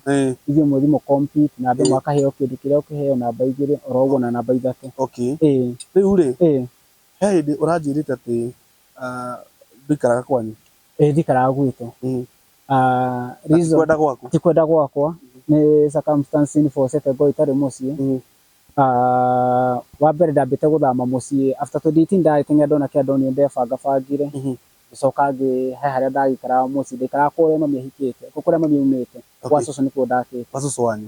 ithuĩ ĩmwe thimũ compete na andũ makaheo kĩndũ kĩrĩa ũkĩheo namba 2 oro ũguo na namba 3 rĩu rĩ he hĩndĩ ũranjĩrĩte atĩ ndũikaraga kwanyu ndikaraga gwitũ ti kwenda gwakwa nĩ circumstance ni forcete ngo itarĩ mũciĩ wa mbere ndambĩte gũthama mũciĩ after 2018 ndateng'era ndona kĩndũ niĩ ndebangabangire gĩcoka he harĩa ndagĩikaraga mũciĩ ndaikaraga kũrĩa mami ahikĩte kũrĩa mami aumĩte gwa cũcũ nĩkuo ndakĩte gwa cũcũ wanyu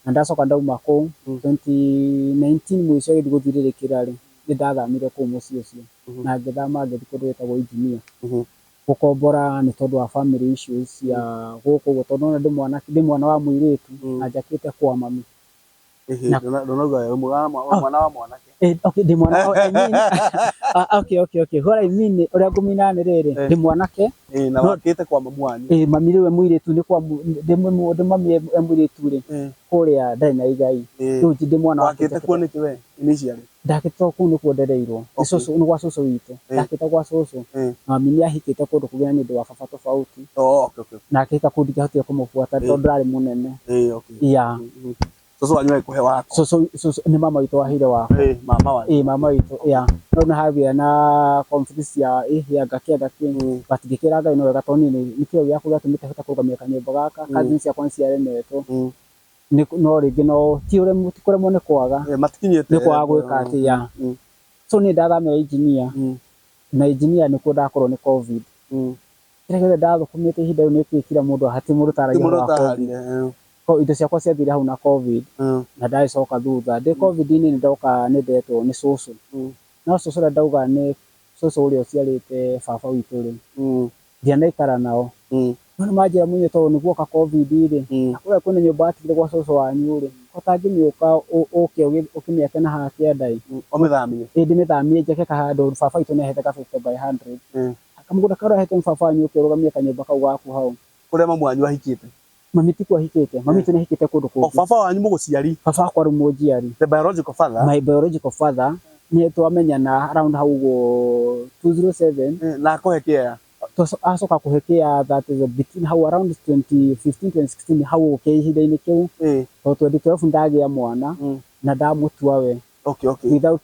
na ndacoka ndauma kũu 2019 mũico gĩthiĩ gũthirĩrĩkĩra rĩ nĩ ndathamire kũu mũciĩ ũcio na ngĩthama ngĩthiĩ kũndũ gwĩtagwo Engineer gũkombora nĩ tondũ wa family issues cia gũkũ ũguo tondũ ona ndĩ mwana wa mũirĩtu na njakĩte kwa mami ndonauga mwana wa mwanake ndĩ mwana wa what I mean ũrĩa ngũmina nĩ rĩrĩ ndĩ mwanake na wakĩte kwa mamu wanyu mami rĩwe mũirĩtu nĩ kwa ndĩ mami mũirĩtu rĩ kũrĩa ndarĩ na igai rĩu ndĩ mwana wakĩte kuo nĩkĩ we initially ndakĩte kũu nĩkuo ndereirwo nĩ gwa cũcũ witũ ndakĩte gwa cũcũ mami nĩ ahikĩte kũndũ kũgĩa nĩ ũndũ wa baba tofauti na akĩhika kũndũ ndingĩahotire kũmũbuata tondũ ndarĩ mũnene cũcũ wanyu akũhe wako cũcũ nĩ mama witũ waheire wako mama witũ no nĩ hagĩa na conflict ya ngakĩenda but ngĩkĩra Ngai no wega tondũ nĩ kĩo gĩakwa gĩatũmĩte hote kũrũgamia kanyũmba gaka cousin ciakwa nĩciaremetwo no rĩngĩ no ti kũremwo nĩ kwaga nĩ kwaga gwĩka atĩ so nĩ ndathamĩra Engineer na Engineer nĩkuo ndakorwo nĩ COVID kĩrĩa gĩothe ndathũkũmĩte ihinda rĩu nĩ kĩrĩa mũndũ hatirĩ mũndũ ũtaragia indo ciakwa ciathire hau na COVID na ndagĩcoka thutha ndĩ COVID-inĩ nĩ ndoka nĩ ndetwo nĩ cũcũ no cũcũ ũrĩa ndauga nĩ cũcũ ũrĩa ũciarĩte baba witũ rĩ ndianaikara nao no nĩ manjĩra Munywa tondũ nĩ guoka COVID rĩ na kũrĩa kwĩna nyũmba yatigire gwa cũcũ wanyu rĩ ũtangĩmĩũka ũke ũkĩmĩake na haha kĩanda ũmĩthamie ndĩmĩthamie njake handũ baba witũ nĩ ahete ka 50 by 100 kamũgũnda karĩa ahete baba wanyu ũkĩrũgamia kanyũmba kau gaku hau kũrĩa mamu wanyu ahikĩte mami tikuo ahikĩte mami witũ nĩ ahikĩte kũndũ kũngĩ baba wanyu mũgũciari baba wakwa rĩu mũnjiari the biological father my biological father nĩ twamenyana around hau 207 na akũhe kĩea acoka kũhe kĩea that is between hau around 2015 2016 hau ihinda-inĩ kĩu tondũ 2012 ndagĩa mwana na ndamũtua we without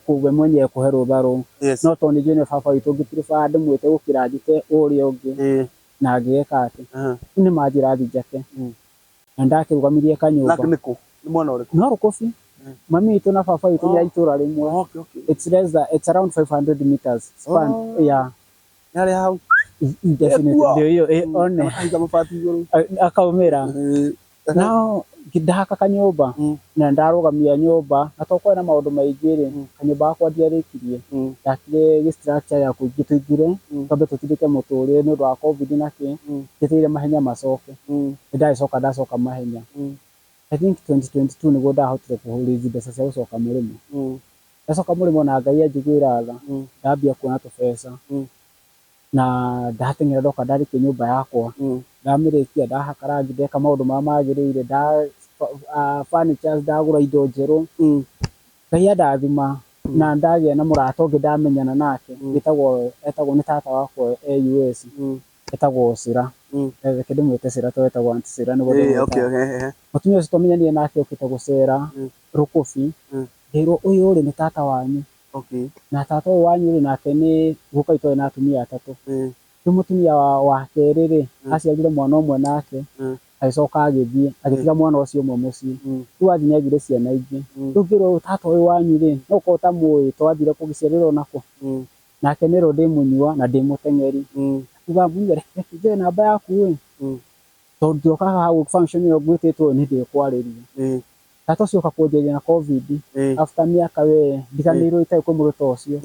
we mwenyewe kũhe rũtha rũu no tondũ nĩ njũĩ nĩ baba witũ ngĩtiribara ndĩmwĩte gũkĩra njĩte ũrĩa ũngĩ na ngĩgeka atĩ nĩ manjĩra njake na ndakĩrũgamirie kanyũmba na nĩkũ nĩ mwana ũrĩkũ no Rũkũbi mami witũ na baba witũ nĩ itũra rĩmwe it's around 500 meters span yeah nĩ hau definitely ndio one aiga mabati igũrũ akaumĩra no ngĩndaka kanyũmba na ndarũgamia nyũmba na tokwa na maũndũ maingĩ rĩ kanyũmba gakwa ndiarĩkirie ndakire structure ya kũingĩ tũingire tondũ tũtirĩke mũtũrĩre nĩ ũndũ wa covid na kĩ gĩtĩire mahenya macoke ndacoka mahenya I think 2022 nĩguo ndahotire kũhũrĩra mbeca cia gũcoka mũrĩmo ndacoka mũrĩmo na Ngai anjiguĩra tha ndambia kuona tũbeca na ndateng'era ndoka ndarĩkia nyũmba yakwa ndamĩrĩkia ndahaka rangi ndeka maũndũ marĩa magĩrĩire furnitures ndagũra indo njerũ Ngai andathima na ndagĩa na mũrata ũngĩ ndamenyana nake etagwo nĩ tata wakwa US etagwo Sira reke ndĩmwĩte Sira tondũ etagwo Aunty Sira nĩguo mũtumia ũcio twamenyanire nake ũkĩte gũcera Rũkũbi ngĩrwo ũyũ rĩ nĩ tata wanyu na tata ũyũ wanyu rĩ nake nĩ guka itũ na atumia atatũ rĩu mũtumia wa kerĩ rĩ aciarire mwana ũmwe nake agĩcoka agĩthiĩ agĩtiga mwana ũcio ũmwe mũciĩ rĩu athi nĩagire ciana ingĩ rĩu ngĩrwo tata ũyũ wanyu rĩ no ũkorwo ũtamũĩ twathire kũgĩciarĩrwo nako nake nĩrwo ndĩmũnyua na ndĩmũteng'eri uga mbunge reke njoe namba yaku ĩ tondũ ndioka haha function ĩyo ngwĩtĩtwo nĩ ndĩkwarĩria tata ũcio ũkakũnjĩria na covid after mĩaka we ndiganĩirwo itarĩ kũmũruta ũcio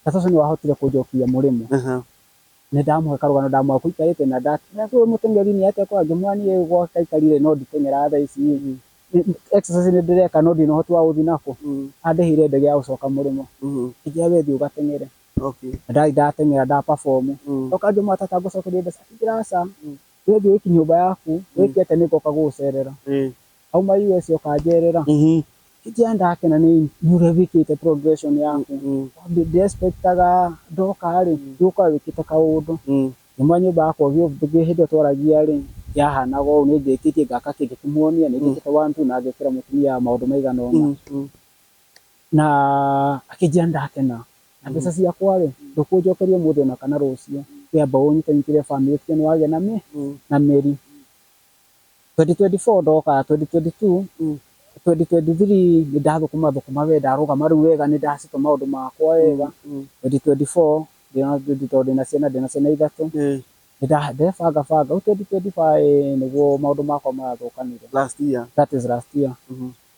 tata ũcio nĩ wahotire kũnjokia mũrĩmo nĩ ndamũhe karũgano ndamũhe kũikarĩte na ndakĩrwo mũteng'eri nĩ atĩa kwa ngĩmwani gwaka ikarire no nditeng'era thaa ici exercise nĩ ndĩreka no ndina ũhoti wa gũthiĩ nako andĩhire ndege ya gũcoka mũrĩmo ĩgĩa wethiĩ ũgateng'ere ndateng'era nda perform toka njũma tata ngũcokeria mbeca ngiraca wethiĩ wĩki nyũmba yaku wĩki atĩ nĩngoka gũgũcerera auma US ũkanjerera kĩrĩa ndakena nĩ ũrevĩkĩte progression yaku ndĩrespectaga ndoka rĩ nĩũka wĩkĩte kaũndũ nyuma nyũmba yakwa hĩndĩ ĩyo twaragia rĩ yahanaga ũũ nĩngĩkĩtie ngaka kĩngĩ kĩmuonia nĩngĩkĩte 1 2 na ngĩkĩra mũtumia maũndũ maigana ũna na akĩnjĩra ndakena na mbeca ciakwa rĩ ndũkũnjokeria mũthĩ ona kana rũciũ kĩamba ũnyitanyitĩre family tũke nĩwagĩa na mĩri 2024 ndoka 2022 2023 nĩ ndathũkũma we ndarũgama rĩu wega nĩ ndacitwo maũndũ makwa wega 2024 ndĩna ciana ithatũ ndebanga 2025 nĩguo maũndũ makwa marathũkanire last year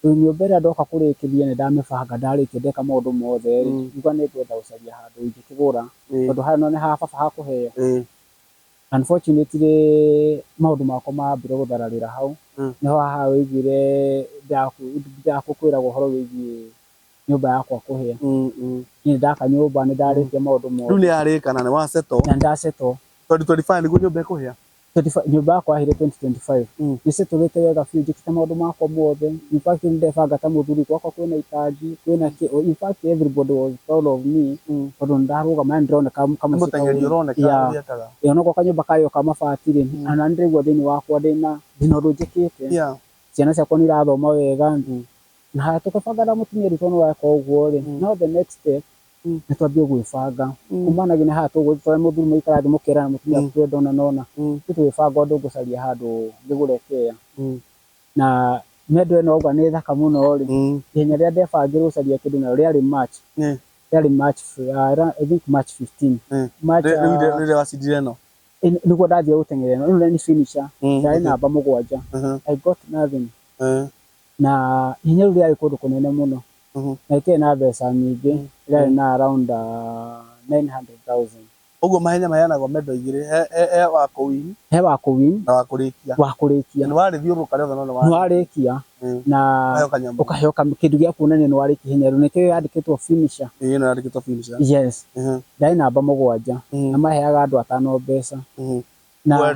rĩu nyũmba ĩrĩa ndoka kũrĩkithia nĩ ndamĩbanga ndarĩkia ndeka maũndũ mothe ngiuga nĩ ngwenda gũcaria handũ ingĩkĩgũra tondũ hano nĩ ha baba ha kũheo unfortunately maũndũ makwa mambire gũthararĩra hau nĩho haha wĩigire ndakũkwĩraga ũhoro wĩgiĩ nyũmba yakwa kũhĩa niĩ ndaka nyũmba nĩ ndarĩkia maũndũ mothe rĩu nĩ yarĩka na nĩ wa settle na ndasettle 2025 nĩguo nyũmba ĩkũhĩa nyũmba yakwa yahĩire 2025 nĩsetũrĩte wega biũ njĩkĩte maũndũ makwa mothe in fact nĩndebanga ta mũthuri gwakwa kwĩna itangi kwĩna in fact everybody was proud of me tondũ ndarũgama nĩndĩroneka mũteng'eri ũroneka noko kanyũmba kayo ka mabati rĩ na nĩndĩraigua thĩinĩ wakwa ndĩna ũndũ njĩkĩte ciana ciakwa nĩ irathoma wega na tũkabanga na mũtumia ritũ nĩ weka ũguo rĩ now the next step nĩ twambie gwĩbanga kumanagia na haha tũgũtwara mũthuri mũikara thĩ mũkera na mũtumia twendona nona tũgĩbanga ũndũ ngũcaria handũ ngĩgũre kea na mendo ĩno auga nĩ thaka mũno rĩ ihenya rĩrĩa ndebangire gũcaria kĩndũ na rĩarĩ March 15 rĩrĩa wacindire ĩno nĩguo ndathiĩ gũteng'era ĩno nĩ finisher ndarĩ namba 7 I got nothing na ihenya rĩu rĩarĩ kũndũ kũnene mũno na ĩkĩrĩ na mbeca nyingĩ ĩrarĩ na around 900,000 ũguo mahenya maheanagwo mendo igĩrĩ he wa kũwin na wa kũrĩkia nĩ warĩthiũrũrũka rĩothe no nĩ warĩkia na ũkaheo kĩndũ gĩa kuonania nĩ warĩkia ihenya rĩu nĩkĩo yandĩkĩtwo finisher ĩno yandĩkĩtwo finisher yes ndarĩ namba 7 na maheaga andũ 5 mbeca na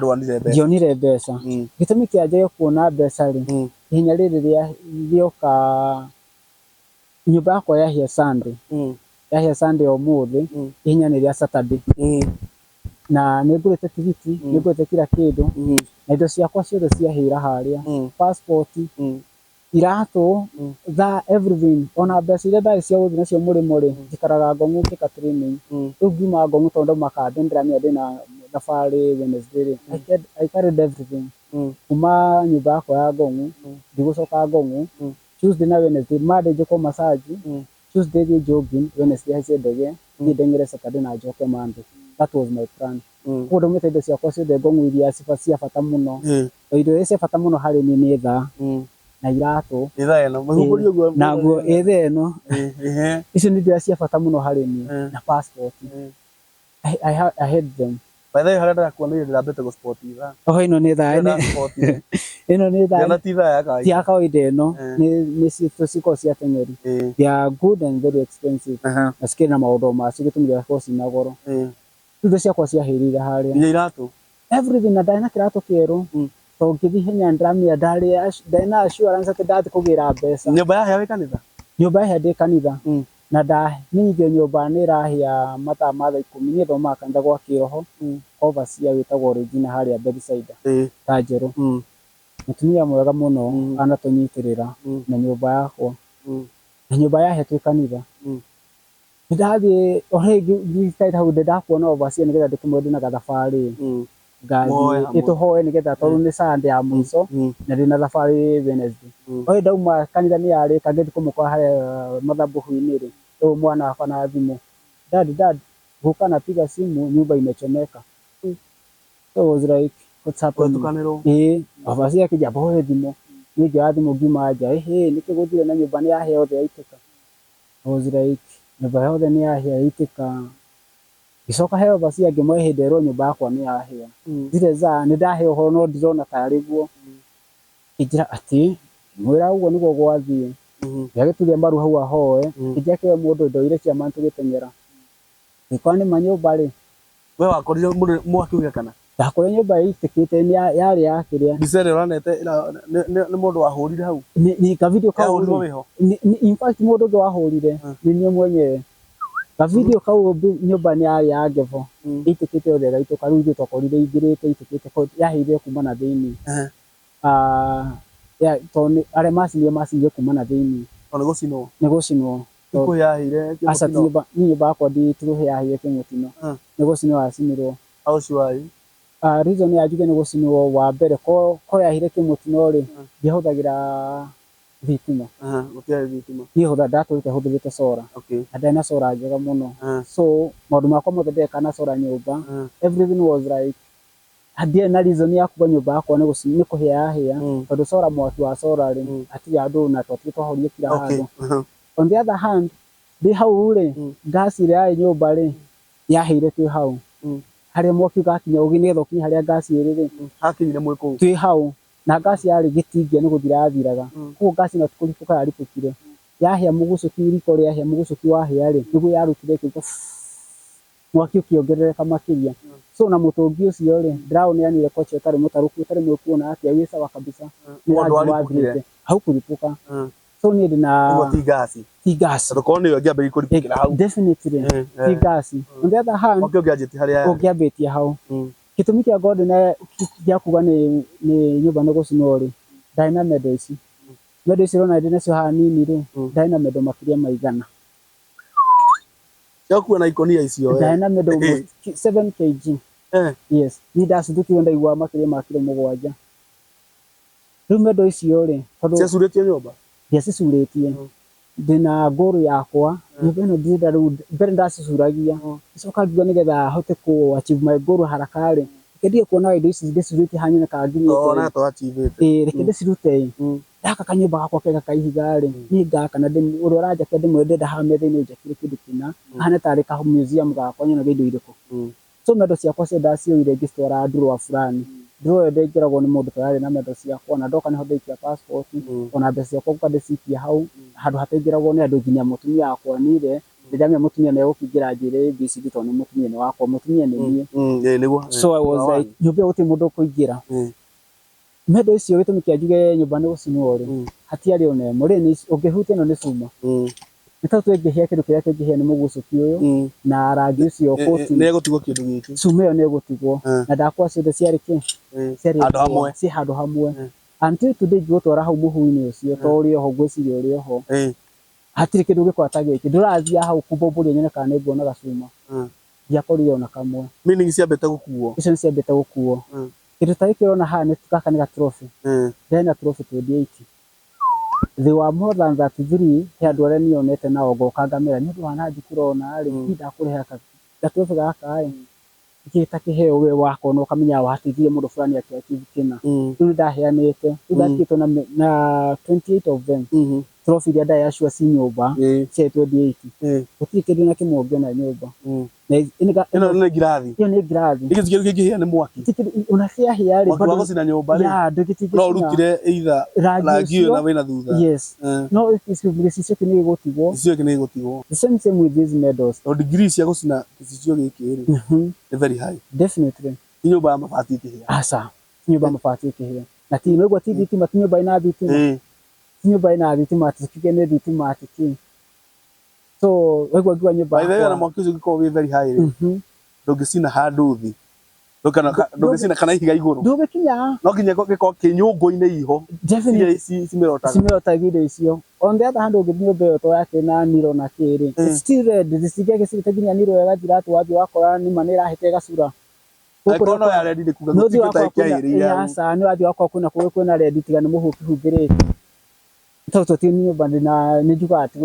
ndionire mbeca gĩtũmi kĩa njage kuona mbeca rĩ ihenya rĩrĩ rĩoka nyũmba yakwa yahĩa Sunday ũmũthĩ ihenya nĩ rĩa Saturday na nĩngũrĩte tigiti nĩngũrĩte kila kĩndũ na indo ciakwa ciothe ciahĩra harĩa passport iratũ everything ona mbeca iria ndarĩ cia gũthiĩ nacio mũrĩmo rĩ njikaraga Ngong'u ngĩka training rĩu ngiuma Ngong'u tondũ makandendera ndĩna thabarĩ Wednesday I carried everything kuma nyũmba yakwa ya Ngong'u ndigũcoka Ngong'u Tuesday na Wednesday Monday njũkwo massage Tuesday thiĩ jogging Wednesday haicie ndege thiĩ ndeng'ere Saturday na njoke Monday. That was my plan. Koguo ndaumĩte indo ciakwa ciothe Ngong'u iria cia bata mũno. Indo iria cia bata mũno harĩ niĩ nĩ thaa na iratũ na nguo ĩtha ĩno icio nĩ indo cia bata mũno harĩ niĩ na passport. I had them. By the way, harĩa ndĩrakuona ndĩrambĩte gũ sport ithaa. Ĩno nĩ thaa ĩno nĩ thaa ti thaa ya kawaida. Ti ya kawaida ĩno nĩ cikoragwo cia teng'eri. They are good and very expensive. Na cikĩrĩ na maũndũ macio gĩtũmi gĩakorwo ciĩna goro. Indo ciakwa ciahĩrĩire harĩa. Nginya iratũ. Everything na ndarĩ na kĩratũ kĩerũ. To ngĩthiĩ Kenya ndĩramenya ndarĩ na assurance atĩ ndathiĩ kũgĩra mbeca. Nyũmba yahĩa wĩ kanitha? Nyũmba yahĩa ndĩ kanitha. Na ndamenyithio nyũmba nĩ ĩrahĩa mathaa ma thaa 10 niĩ thomaga kanitha gwa kĩroho overseer wĩtagwo Regina harĩa Bedside Tanjerũ. Mũtumia mwega mũno anatũnyitĩrĩra na nyũmba yakwa na nyũmba yahĩa twĩ kanitha. Nĩndathiĩ ũrĩa hau ndakuona overseer nĩgetha ndĩkĩmwendie na gathabarĩ ngathiĩ ĩtũhoe nĩgetha tondũ nĩ Sunday ya mũico na ndĩna thabarĩ Wednesday. Oĩ ndauma kanitha nĩ yarĩka ngĩthiĩ kũmũkora harĩa mathabũhu-inĩ rĩ rĩu mwana wakwa na thimũ dad guka napiga simu nyumba imechomeka. So I was like what's happening? Overseer akĩnjamba hoe thimũ niĩ ngĩoya thimũ ngiuma nja nĩkĩ gũthire na nyũmba nĩ yahĩa yothe yaitĩka. I was like nyũmba yothe nĩ yahĩa yaitĩka. Ngĩcoka he overseer ngĩmũhe hĩndĩ ĩrwo nyũmba yakwa nĩ yahĩa. Ndirĩ nĩ ndaheo ũhoro no ndirona tarĩ guo. Ngĩnjĩra atĩ mwĩra ũguo nĩguo gwathiĩ. Ngĩagĩturia mbaru hau ahoe ngĩnjake mũndũ indo iria cia mani tũgĩteng'era. Gĩkorwo nĩ manyũmba rĩ. We wakorire mwaki ũgĩakana? Ndakorire nyũmba ĩitĩkĩte yarĩ ya kĩrĩa. Mbica ĩrĩa ũronete nĩ mũndũ wahũrire hau? Nĩ ka video kau. In fact mũndũ ũngĩ wahũrire nĩ niĩ mwenyewe. Ka video kau nyũmba nĩ yarĩ ya Ngevo ĩitĩkĩte yothe ĩgaitũka rĩu ithuĩ twakorire ĩingĩrĩte ĩitĩkĩte yahĩire kuma na thĩinĩ. Tondũ arĩa macinire kuma na thĩinĩ. Nĩ gũcinwo. Ikuũ yahĩire aca niĩ nyũmba yakwa nditũhe yahĩire kĩmũtino. Nĩ gũcinwo yacinirwo. How sure are you? Reason ya njuge nĩ gũcinwo wa mbere ko yahĩire kĩmũtino rĩ ndiahũthagĩra thitima. Gũtiarĩ thitima. Niĩ ndatũrĩte hũthĩrĩte solar. Na ndĩ na solar njega mũno. So maũndũ makwa mothe ndeka na solar nyũmba. Everything was like ndiarĩ na reason ya kuga nyũmba yakwa nĩ kũhĩa yahĩa tondũ solar mwaki wa solar rĩ hatirĩ andũ na twatirĩ twahoria kila handũ. On the other hand ndĩ hau rĩ gas ĩrĩa yarĩ nyũmba rĩ yahĩire twĩ hau. Harĩa mwaki ũgakinya nĩgetha ũkinye harĩa gas ĩrĩ rĩ hakinyire mwĩ kũu twĩ hau na gas yarĩ gĩtingia nĩ gũthira yathiraga. Koguo gas ĩno ti kũribũka yaribũkire. Yahĩa mũgucũki riko rĩahĩa mũgucũki wahĩa rĩ nĩguo yarutire ĩkĩruta mwaki ũkĩongerereka makĩria. So na mũtũngi ũcio rĩ ndĩrawonire nĩ rekocho ũtarĩ mũtarũku ũtarĩ mwĩkuona atĩa wĩ sawa kabisa. Hau kũribũka. So niĩ ndĩna ti gas. Tondũ nĩyo ĩngĩambĩrĩria kũribũkĩra hau. Definitely ti gas. On the other hand ũngĩambĩtie hau. Gĩtũmi kĩa God na gĩa kuga nĩ nyũmba nĩ gũcinwo rĩ ndarĩ na mendo ici. Mendo ici ũrona ndĩ nacio haha nini rĩ ndarĩ na mendo makĩria ma 100. Yakuua na ikonia icio ndarĩ na mendo 7 kg. Yes niĩ ndacithũkirwo ndaigua makĩria ma kilo 7. Rĩu mendo icio rĩ ciacurĩtie nyũmba? Ndiacicurĩtie. Ndĩna ngũrũ yakwa nyũmba ĩno ndĩrenda rĩu mbere ndacicuragia icoka ngiuga nĩgetha hote kũ achieve my ngũrũ haraka rĩ reke kuona indo ici ndĩcurĩtie hanyone kana nginyĩte reke ndĩcirute ndaka kanyũmba gakwa kega kaihiga rĩ niĩ ngaka na ũrĩa ũranjakia ndĩmwe ndenda haha metha-inĩ njakĩre kĩndũ kĩna hana tarĩ ka museum gakwa nyonaga indo irĩkũ. So mendo ciakwa cio ndacioire ngĩcitwara drawer fulani. Drawer ndĩngĩragwo nĩ mũndũ tayarĩ na mendo ciakwa na ndoka nĩho ndaikia passport ona mbeca ciakwa ngoka ndĩcikia hau handũ hataingĩragwo nĩ andũ nginya mũtumia wakwa nire ndĩramenya mũtumia nĩ egũkĩingĩra njĩre ABCD tondũ mũtumia nĩ wakwa mũtumia nĩ niĩ. So I was like nyũmba ĩyo gũtirĩ mũndũ ũkũingĩra. Mendo icio gĩtũmi kĩa njuge nyũmba nĩ gũcinwo rĩ hatiarĩ ona ĩmwe rĩ ũngĩhutia ĩno nĩ cuma. Nĩ tondũ tũngĩhĩa kĩndũ kĩrĩa kĩngĩhĩa nĩ mũgucũki ũyũ na rangi ũcio nĩ egũtigwo kĩndũ gĩkĩ. Cuma ĩyo nĩ egũtigwo na ndakwa ciothe ciarĩ kĩ ciĩ handũ hamwe. Until today ngĩgũtwara hau mũhu-inĩ ũcio to ũrĩ oho ngwĩciria ũrĩ oho hatirĩ kĩndũ gĩkwa ta gĩkĩ ndũrathiĩ hau kũmbũmbũria nyone kana nĩ nguona gacuma. ndiakorire ona kamwe. Meaning ciambete gukuo. Icio nĩ ciambĩte gũkuo. Kĩndũ ta gĩkĩ ũrona haha gaka nĩ ga-trophy. Ndĩrĩ na trophy 28. They were more than 33. He andũ arĩa nionete nao ngoka ngamera nĩ ũndũ wa Nathi kũrona rĩ ndakũrĩha ga-trophy gaka ĩ gĩta kĩheo we wakona ũkamenya wateithia mũndũ fulani achieve kĩna. Rĩu ndaheanĩte ndathikĩtwo na 28 of them. Trophy iria ndayacua ci nyũmba cia 28. Gũtirĩ kĩndũ na kĩmwe ũngĩona nyũmba. Ĩno nĩ ngirathi. Ĩyo nĩ ngirathi. Gĩkĩ kĩngĩ kĩhĩa nĩ mwaki. Ona kĩahĩa rĩ mwaki wa gũcina nyũmba rĩ no ũrutire either rangi ũyũ na wĩna thutha. Yes. No gĩcicio kĩ nĩ gĩgũtigwo. Gĩcicio kĩ nĩ gĩgũtigwo. The same with these medals. O degree cia gũcina gĩcicio gĩkĩ rĩ nĩ very high. Definitely. Ti nyũmba ya mabati ĩkĩhĩa. Aca. Nyũmba ya mabati ĩkĩhĩa. Na ti no ti thitima, ti nyũmba ĩna thitima. Ti nyũmba ĩna thitima ati kĩgĩ nĩ thitima ati kĩ. So waigua ngiwa nyũmba. By the way na mwaki ũcio ũngĩkorwo wĩ very high rĩ ndũngĩcina handũ thĩ. Ndũngĩcina kana ihiga igũrũ. Ndũngĩkinya. No nginya gĩkorwo kĩ nyũngũ-inĩ iho. Definitely. Cimerotaga indo icio. On the other hand ũngĩthiĩ nyũmba ĩyo to yake na niro na kĩrĩ. Still red. Gĩcigĩte nginya niro ĩgathira atĩ wathiĩ wakora nĩma nĩ ĩrahĩte ĩgacura. Gũkorwo no ya red nĩ kuga gũtikĩta ĩkĩahĩrĩria. Aca nĩ wathiĩ wakora kwĩna red tiga nĩ mũhuki humbĩrĩte. Toto ti nyũmba na nĩ njugaga ati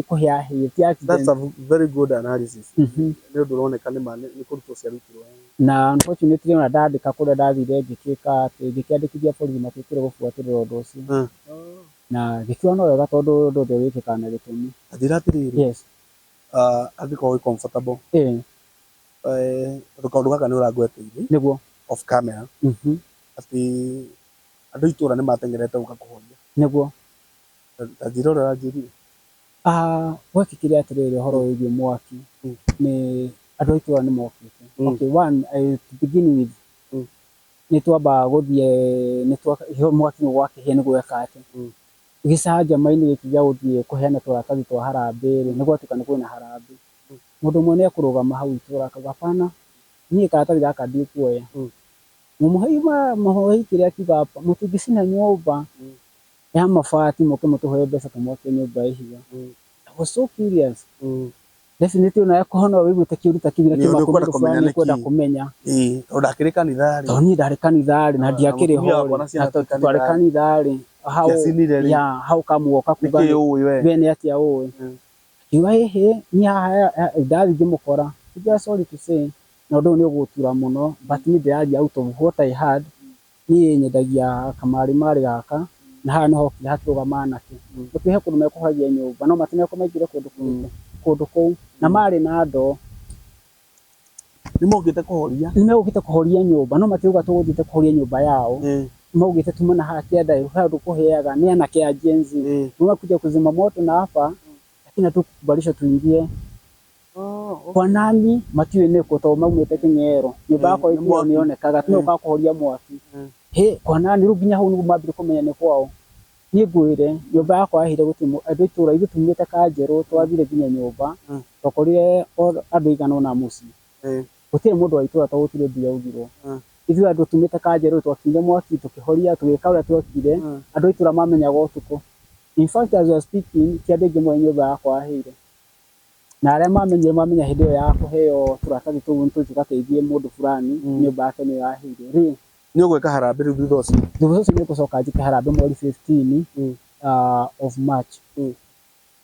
kũhĩahĩa ti accident. That's a very good analysis. Nĩ ũndũ ũroneka nĩ kũrutwo ciarutirwo. Na unfortunately ona ndandĩka kũrĩa ndathire ngĩtuĩka atĩ ngĩkĩandĩkithia borithi matuĩkire gũbuatĩrĩra ũndũ ũcio. Na gĩkiuga no wega tondũ ũndũ ũrĩa wĩkĩkaga na gĩtũmi. Njĩra atĩrĩrĩ. Yes. Angĩkorwo wĩ comfortable. Kaũndũ gaka nĩ ũrangweteire. Nĩguo. Off camera. Atĩ andũ itũra nĩ matengerete gũka kũhoria. Nĩguo. Njĩra ũrĩa wanjĩrire. Gwekĩkire atĩrĩrĩ ũhoro wĩgiĩ mwaki nĩ andũ itũra nĩ mokĩte. Okay, one to begin with nĩ twamba gũthiĩ mwaki nĩ gwakĩhĩa nĩ gweka atĩ gĩcanjama-inĩ gĩkĩ gĩa gũthiĩ kũheana tũratathi twa harambĩ nĩ gwatuĩka nĩ kwĩna harambĩ. Mũndũ ũmwe nĩ ekũrũgama hau itũra akauga hapana niĩ karatathi gaka ndikuoya. Mũhoi kĩrĩa akiuga mũtingĩcina nyũmba ya mabati mũke mũtũhe mbeca tũmwake nyũmba ĩhiga. I was so curious. Definitely ona yakũhona wĩiguĩte kĩũru ta kĩu nĩ kwenda kũmenya. Tondũ ndakĩrĩ kanitha rĩ. Tondũ niĩ ndarĩ kanitha rĩ na ndiakĩrĩ ho twarĩ kanitha rĩ hau kamuoka kuga we nĩ atĩa ũĩ. Akiuga hĩhĩ niĩ haha ndathi ngĩmũkora ndiga sorry to say na ũndũ ũyũ nĩ ũgũtura mũno but niĩ ndĩraria out of what I had. Niĩ nyendagia kamarĩ gaka na haha nĩho kĩrĩa hakĩrũgama anake. Gũtihe kũndũ mekũhagia nyũmba no matineko maingĩre kũndũ kũu na marĩ na ndoo. Nĩmokĩte kũhoria nyũmba no matiuga tũgũthiĩte kũhoria nyũmba yao. Maugĩte tuma na haha kĩanda handũ kũheaga nĩ anake a Gen Z. Tunakuja kuzima moto na hapa lakini hatukubalishwa tuingie. Kwa nani matiwe nĩkũ tondũ maumĩte Kĩng'ero. Nyũmba yakwa ĩkĩo nĩyonekaga tũnoka kũhoria mwaki. Kwa nani rĩu nginya hau nĩguo mambire kũmenya nĩ kwao. Niĩ ngwĩre nyũmba yakwa yahire gũtirĩ andũ itũra ithuĩ tumĩte Kanjerũ twathire nginya nyũmba twakorire andũ aigana ũna mũciĩ. Gũtirĩ mũndũ wa itũra tondũ gũtirĩ mbia yaugirwo. Ithuĩ andũ tumĩte Kanjerũ twakire mwaki tũkĩhoria tũgĩka ũrĩa twekire andũ itũra mamenyaga ũtukũ. In fact as I was speaking ti andũ aingĩ moĩ nyũmba yakwa yahĩire. Na arĩa mamenya hĩndĩ ĩyo ya kũheo tũratathi tũu tũgateithie mũndũ fulani nyũmba yake nĩ yahĩire rĩ. Nĩ ũgwĩka harambĩ rĩu thutha ũcio. Thutha ũcio nĩ ngũcoka njĩke harambĩ mweri 15 of March.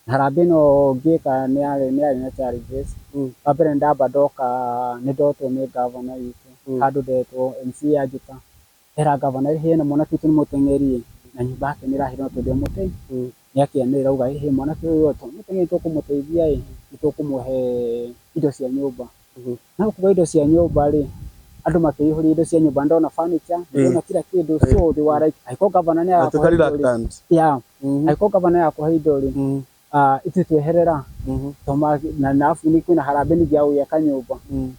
Harambĩ ĩno ngĩka nĩ yarĩ na challenges. Wa mbere ndamba ndoka nĩ ndotwo nĩ gavana witũ handũ ndetwo MC Anjĩka. Era gavana hena mwanake witũ nĩ mũteng'eri na nyũmba yake nĩ ĩrahĩire no twendie mũtei. Nĩakĩanĩrĩra auga hĩ mwanake ũyũ mũteng'eri tũkũmũteithia nĩ tũkũmũhe indo cia nyũmba. Na kuga indo cia nyũmba rĩ andũ makĩihũria indo cia nyũmba ndona furniture ndona kila kĩndũ so they were like aiko gavana nĩ aiko gavana yakũhe indo rĩ ithuĩ tweherera na afu nĩ kwĩna harambĩ ningĩ ya gũgĩaka nyũmba.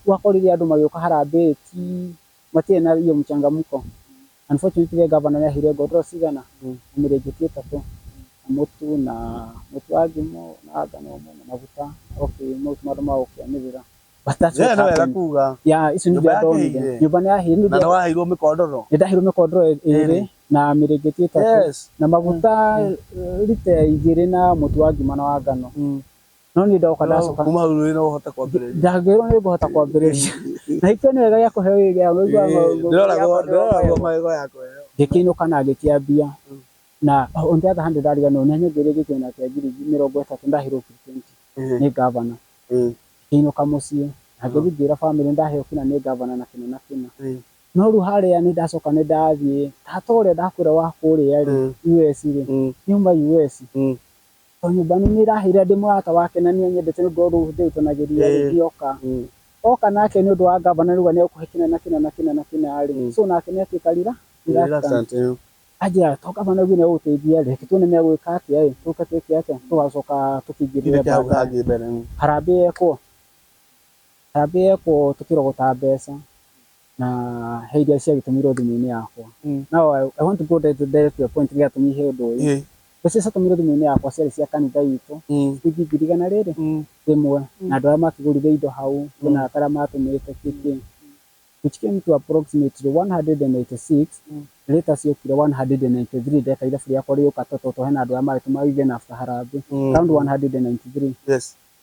Wakorire andũ magĩũka harambĩ ti matirĩ na hiyo mchangamko. Unfortunately gavana nĩaheire ngondoro cigana mĩrĩngĩti 3 mũtu na mũtu wa ngimo na ngano na maguta. Okay no maũndũ ma gũkĩanĩrĩra. Icio nĩ ndonire nyũmba nĩ yahĩire. Na nĩwaheirwo mĩkondoro. Nĩndaheirwo mĩkondoro 2 na mĩrĩngĩti 3 na maguta lita 2 na mũtu wa ngima na wa ngano. no nĩ ndoka ndacoka kuma hau no ũhote kwambĩrĩria ndagĩrwo nĩ ngũhota kwambĩrĩria na ikĩo nĩ wega ya kũheo wĩra ndĩroragwo magego yako ngĩkĩinũka na ngĩkĩambia na on the other hand ndariganĩrwo nĩ anyongeire gĩkĩna kĩa ngiri 30 ndahirwo 20 nĩ gavana ngĩinũka mũciĩ na ngĩthiĩ ngĩra family ndaheo kĩna nĩ gavana na kĩna no rĩu harĩa nĩ ndacoka nĩ ndathiĩ tata ũrĩa ndakwĩra wa kũrĩa rĩ US rĩ nyuma US to nyũmba nĩ ĩrahĩire ndĩ mũrata wake na nĩ nyendete nĩ ũndũ rĩu ndĩũtanagĩria rĩ oka nake nĩ ũndũ wa gavana rĩu nĩ ũkũhe kĩna rĩ so nake nĩ atuĩka rira aja to gavana rĩu nĩ ũgũteithia rĩ tuone nĩ egwĩka atĩa ĩ tũke twĩke atĩa tũgacoka tũkĩingĩrĩre harambee yekwo tũkĩrogota mbeca na he iria ciagĩtũmirwo thimũ-inĩ yakwa now I want to go direct to the point gĩatũmire ũndũ ũyũ mbeca ciatũmirwo thimũ-inĩ yakwa ciarĩ cia kanitha witũ ciringi 100 rĩmwe na andũ arĩa makĩgũrire indo hau na arĩa matũmĩte kĩngĩ which came to approximately 186 later ciokire 193 ndeka ithabu rĩakwa rĩũka tondũ hena andũ arĩa magĩtũma even after harambee around 193